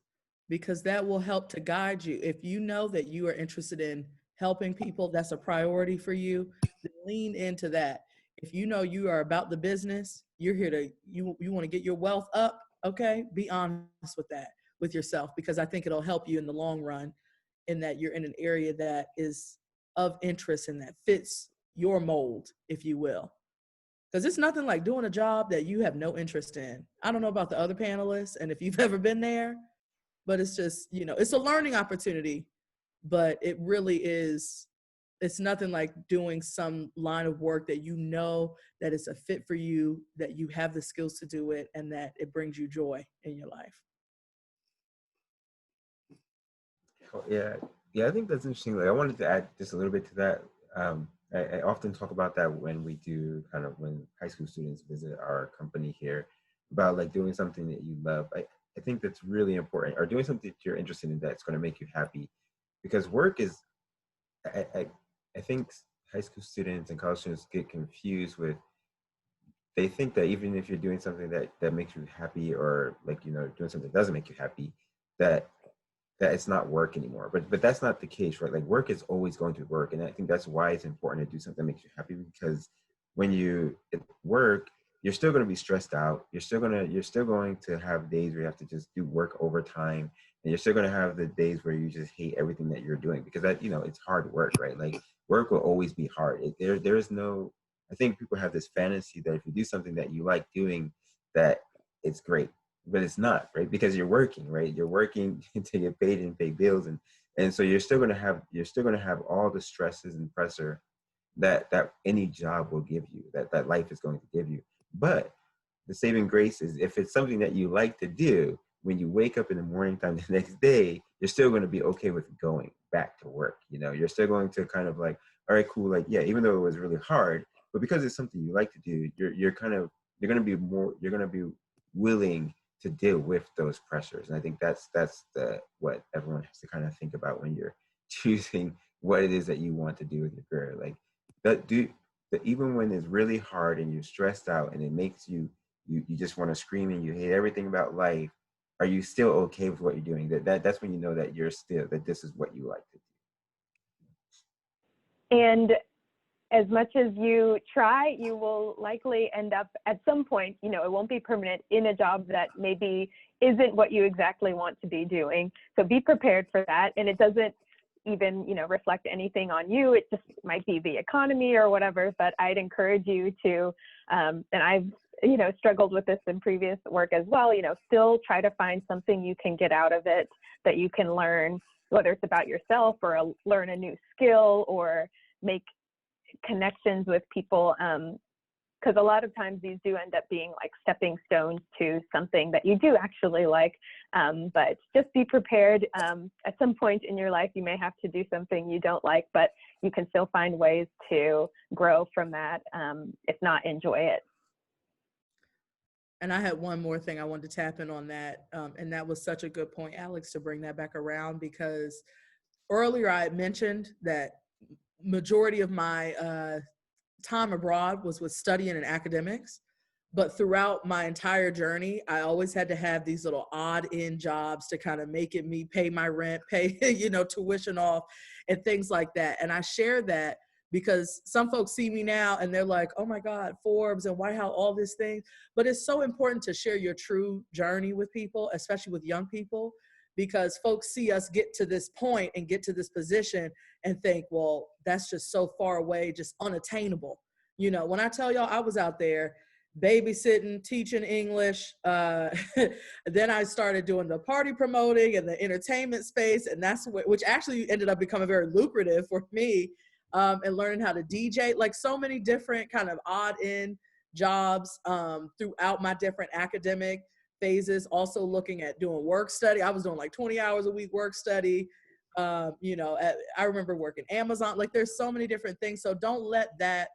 because that will help to guide you. If you know that you are interested in helping people, that's a priority for you, then lean into that. If you know you are about the business, you're here to, you want to get your wealth up, okay? Be honest with that, with yourself, because I think it'll help you in the long run in that you're in an area that is of interest and that fits your mold, if you will. Because it's nothing like doing a job that you have no interest in. I don't know about the other panelists and if you've ever been there, but it's just, it's a learning opportunity but it really is, it's nothing like doing some line of work that you know that it's a fit for you, that you have the skills to do it, and that it brings you joy in your life. Oh, yeah, yeah, I think that's interesting. Like, I wanted to add just a little bit to that. I often talk about that when we do kind of when high school students visit our company here, about like doing something that you love. I think that's really important, or doing something that you're interested in that's going to make you happy, because work is, I think high school students and college students get confused with, they think that even if you're doing something that makes you happy, or like, you know, doing something that doesn't make you happy, that it's not work anymore. But that's not the case, right? Like, work is always going to work. And I think that's why it's important to do something that makes you happy, because when you work, you're still going to be stressed out. You're still going to have days where you have to just do work overtime. And you're still going to have the days where you just hate everything that you're doing, because that, you know, it's hard work, right? Like, work will always be hard. There is no, I think people have this fantasy that if you do something that you like doing, that it's great. But it's not, right? Because you're working, right? You're working to get paid and pay bills, and so you're still going to have all the stresses and pressure that any job will give you, that life is going to give you. But the saving grace is, if it's something that you like to do, when you wake up in the morning time the next day, you're still going to be okay with going back to work. You know, you're still going to kind of like, all right, cool. Like, yeah, even though it was really hard, but because it's something you like to do, you're going to be willing to deal with those pressures. And I think that's what everyone has to kind of think about when you're choosing what it is that you want to do with your career. Like, that even when it's really hard and you're stressed out and it makes you just want to scream and you hate everything about life, are you still okay with what you're doing? That's when you know that that this is what you like to do. And as much as you try, you will likely end up at some point, you know, it won't be permanent, in a job that maybe isn't what you exactly want to be doing. So be prepared for that. And it doesn't even, you know, reflect anything on you. It just might be the economy or whatever, but I'd encourage you to, and I've, you know, struggled with this in previous work as well, you know, still try to find something you can get out of it that you can learn, whether it's about yourself or learn a new skill or make connections with people, because a lot of times these do end up being like stepping stones to something that you do actually like, but just be prepared. At some point in your life you may have to do something you don't like, but you can still find ways to grow from that, if not enjoy it. And I had one more thing I wanted to tap in on that, and that was such a good point, Alex, to bring that back around, because earlier I had mentioned that majority of my time abroad was with studying and academics, but throughout my entire journey, I always had to have these little odd end jobs to kind of make it me pay my rent, pay, you know, tuition off and things like that. And I share that because some folks see me now and they're like, oh my God, Forbes and White House, all these things. But it's so important to share your true journey with people, especially with young people, because folks see us get to this point and get to this position and think, well, that's just so far away, just unattainable. You know, when I tell y'all I was out there babysitting, teaching English, then I started doing the party promoting and the entertainment space, and that's which actually ended up becoming very lucrative for me, and learning how to DJ, like so many different kind of odd end jobs throughout my different academic phases. Also looking at doing work study. I was doing like 20 hours a week work study. You know, I remember working Amazon. Like there's so many different things. So don't let that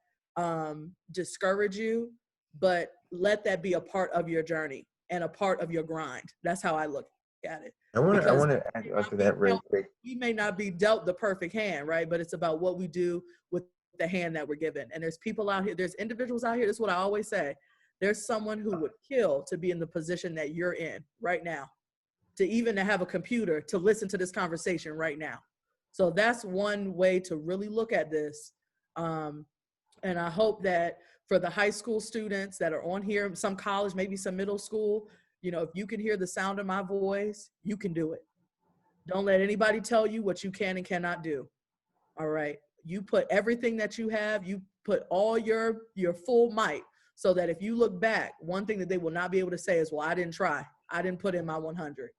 discourage you, but let that be a part of your journey and a part of your grind. That's how I look at it. I want to add on to that real quick. We may not be dealt the perfect hand, right? But it's about what we do with the hand that we're given. And there's people out here, there's individuals out here. This is what I always say. There's someone who would kill to be in the position that you're in right now, to even to have a computer to listen to this conversation right now. So that's one way to really look at this. And I hope that for the high school students that are on here, some college, maybe some middle school, you know, if you can hear the sound of my voice, you can do it. Don't let anybody tell you what you can and cannot do. All right. You put everything that you have, you put all your full might, so that if you look back, one thing that they will not be able to say is, well, I didn't try. I didn't put in my 100.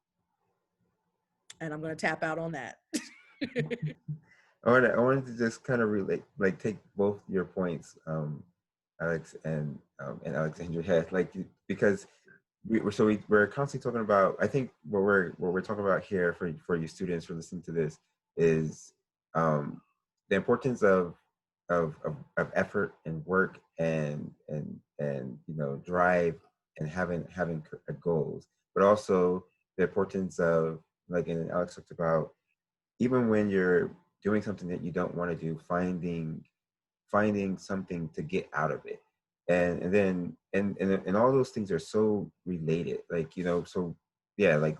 And I'm going to tap out on that. I wanted to just kind of relate, like take both your points, Alex and Alexandria had, like, because we're constantly talking about, I think what we're talking about here for you students who are listening to this is the importance of effort and work and you know, drive and having goals, but also the importance of, like, and Alex talked about, even when you're doing something that you don't want to do, finding something to get out of it. And then and all those things are so related. Like, you know, so yeah, like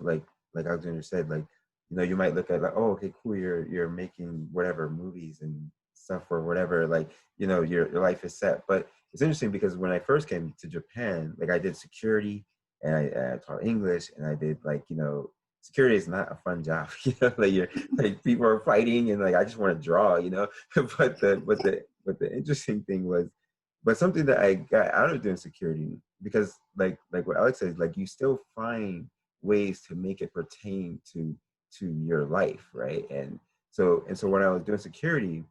Alexander said, like, you know, you might look at, like, oh, okay, cool, you're making whatever movies and stuff or whatever, like, you know, your life is set. But it's interesting because when I first came to Japan, like, I did security and I taught English and I did, like, you know, security is not a fun job, you know, like, you're like, people are fighting and, like, I just want to draw, you know. but the interesting thing was, but something that I got out of doing security, because like what Alex said, like, you still find ways to make it pertain to your life, right? And so when I was doing security,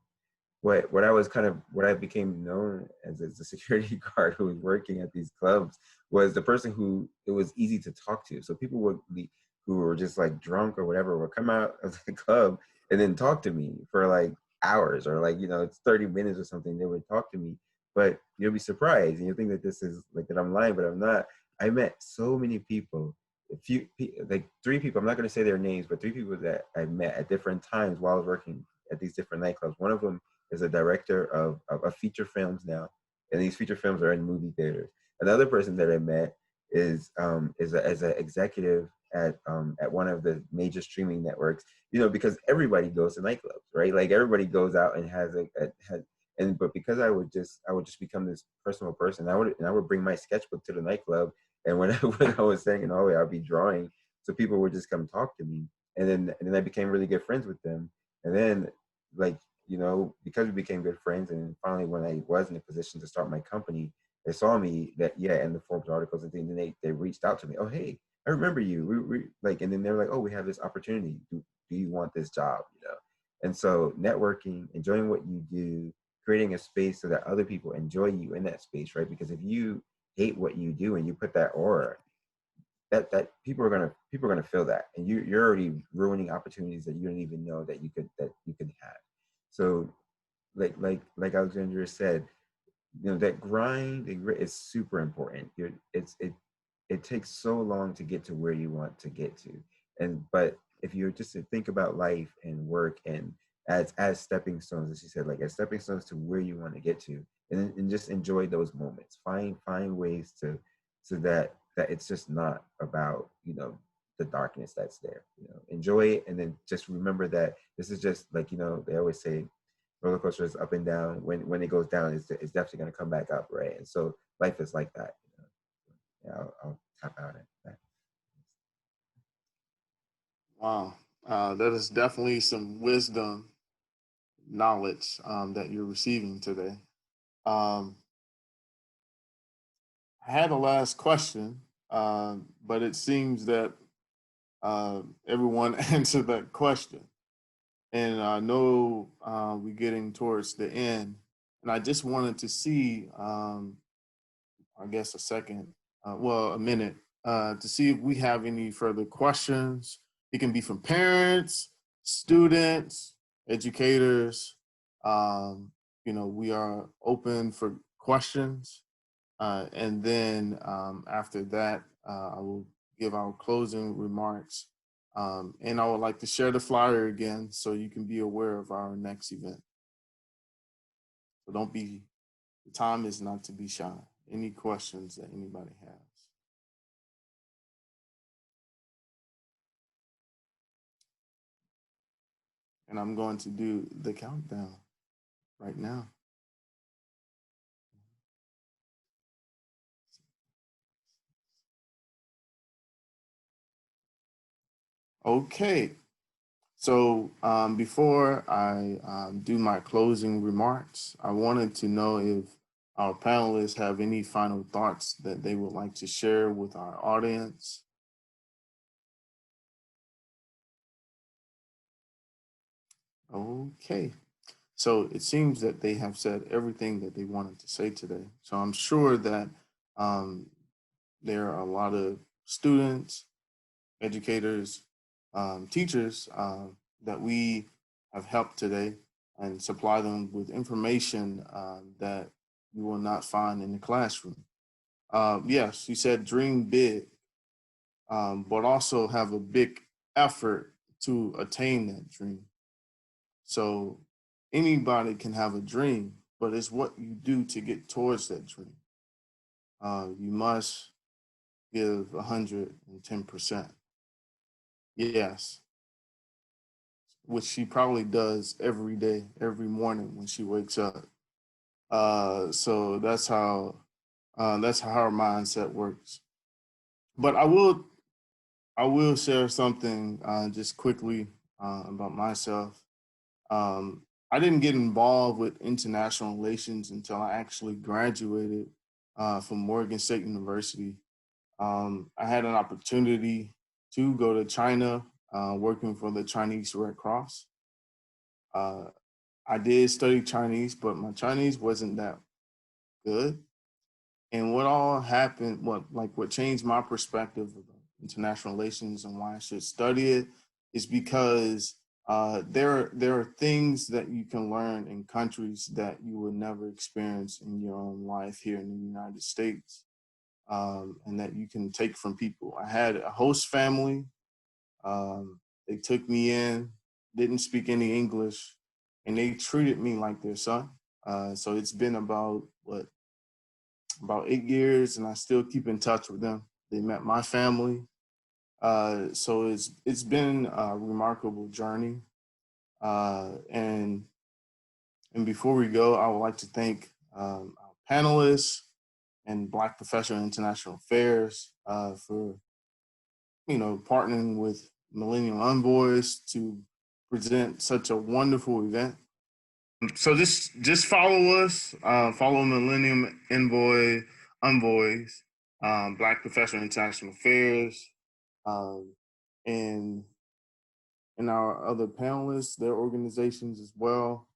what I was kind of, what I became known as a security guard who was working at these clubs, was the person who it was easy to talk to. So people would be, who were just like drunk or whatever, would come out of the club and then talk to me for like hours, or like, you know, it's 30 minutes or something. They would talk to me, but you'll be surprised and you'll think that this is like, that I'm lying, but I'm not. I met so many people, like 3 people, I'm not going to say their names, but 3 people that I met at different times while I was working at these different nightclubs. One of them is a director of feature films now, and these feature films are in movie theaters. Another person that I met is an executive at one of the major streaming networks. You know, because everybody goes to nightclubs, right? Like, everybody goes out and but because I would just become this personal person. I would bring my sketchbook to the nightclub, and when I was saying in hallway, I'd be drawing, so people would just come talk to me, and then I became really good friends with them, and then, like, you know, because we became good friends, and finally when I was in a position to start my company, they saw me, that, yeah, in the Forbes articles and things, and they reached out to me. Oh, hey, I remember you. We like, and then they're like, oh, we have this opportunity. Do you want this job? You know, and so networking, enjoying what you do, creating a space so that other people enjoy you in that space, right? Because if you hate what you do and you put that aura, that people are gonna feel that, and you're already ruining opportunities that you don't even know that you could have. So, like Alexandria said, you know, that grind is super important. It takes so long to get to where you want to get to, but if you're just to think about life and work and as stepping stones, as you said, like, as stepping stones to where you want to get to, and just enjoy those moments. Find ways to, so that it's just not about, you know, the darkness that's there. You know, enjoy it, and then just remember that this is just, like, you know, they always say roller coaster is up and down. When it goes down, it's definitely going to come back up, right? And so life is like that. You know? Yeah, I'll tap out at that. Wow, that is definitely some wisdom, knowledge that you're receiving today. Um, I had a last question, but it seems that everyone answered that question. And I know we're getting towards the end, and I just wanted to see, I guess, a minute, to see if we have any further questions. It can be from parents, students, educators. You know, we are open for questions. And then after that, I will give our closing remarks. And I would like to share the flyer again so you can be aware of our next event. So the time is not to be shy. Any questions that anybody has? And I'm going to do the countdown right now. Okay. So before I do my closing remarks, I wanted to know if our panelists have any final thoughts that they would like to share with our audience. Okay. So it seems that they have said everything that they wanted to say today. So I'm sure that um, there are a lot of students, educators, teachers that we have helped today and supply them with information that you will not find in the classroom. Yes, you said dream big, but also have a big effort to attain that dream. So anybody can have a dream, but it's what you do to get towards that dream. You must give 110%. Yes, which she probably does every day, every morning when she wakes up. So that's how her mindset works. But I will share something just quickly about myself. I didn't get involved with international relations until I actually graduated from Morgan State University. I had an opportunity to go to China working for the Chinese Red Cross. I did study Chinese, but my Chinese wasn't that good. And what all happened, what changed my perspective of international relations and why I should study it is because there are things that you can learn in countries that you would never experience in your own life here in the United States, and that you can take from people. I had a host family. They took me in, didn't speak any English, and they treated me like their son. So it's been about 8 years, and I still keep in touch with them. They met my family, so it's been a remarkable journey. And before we go, I would like to thank our panelists and Black Professional International Affairs for partnering with Millennium Envoys to present such a wonderful event. So just follow us, follow Millennium Envoys, Black Professional International Affairs, and our other panelists, their organizations as well.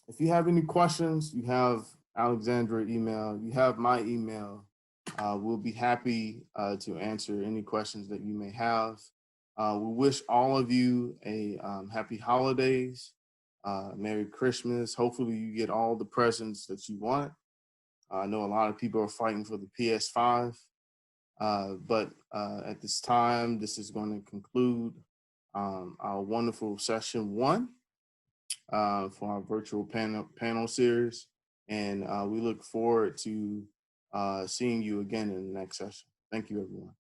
If you have any questions, you have Alexandra email, you have my email. We'll be happy to answer any questions that you may have. We wish all of you a happy holidays, Merry Christmas. Hopefully you get all the presents that you want. I know a lot of people are fighting for the PS5, but at this time, this is going to conclude our wonderful session 1 for our virtual panel series. And we look forward to seeing you again in the next session. Thank you, everyone.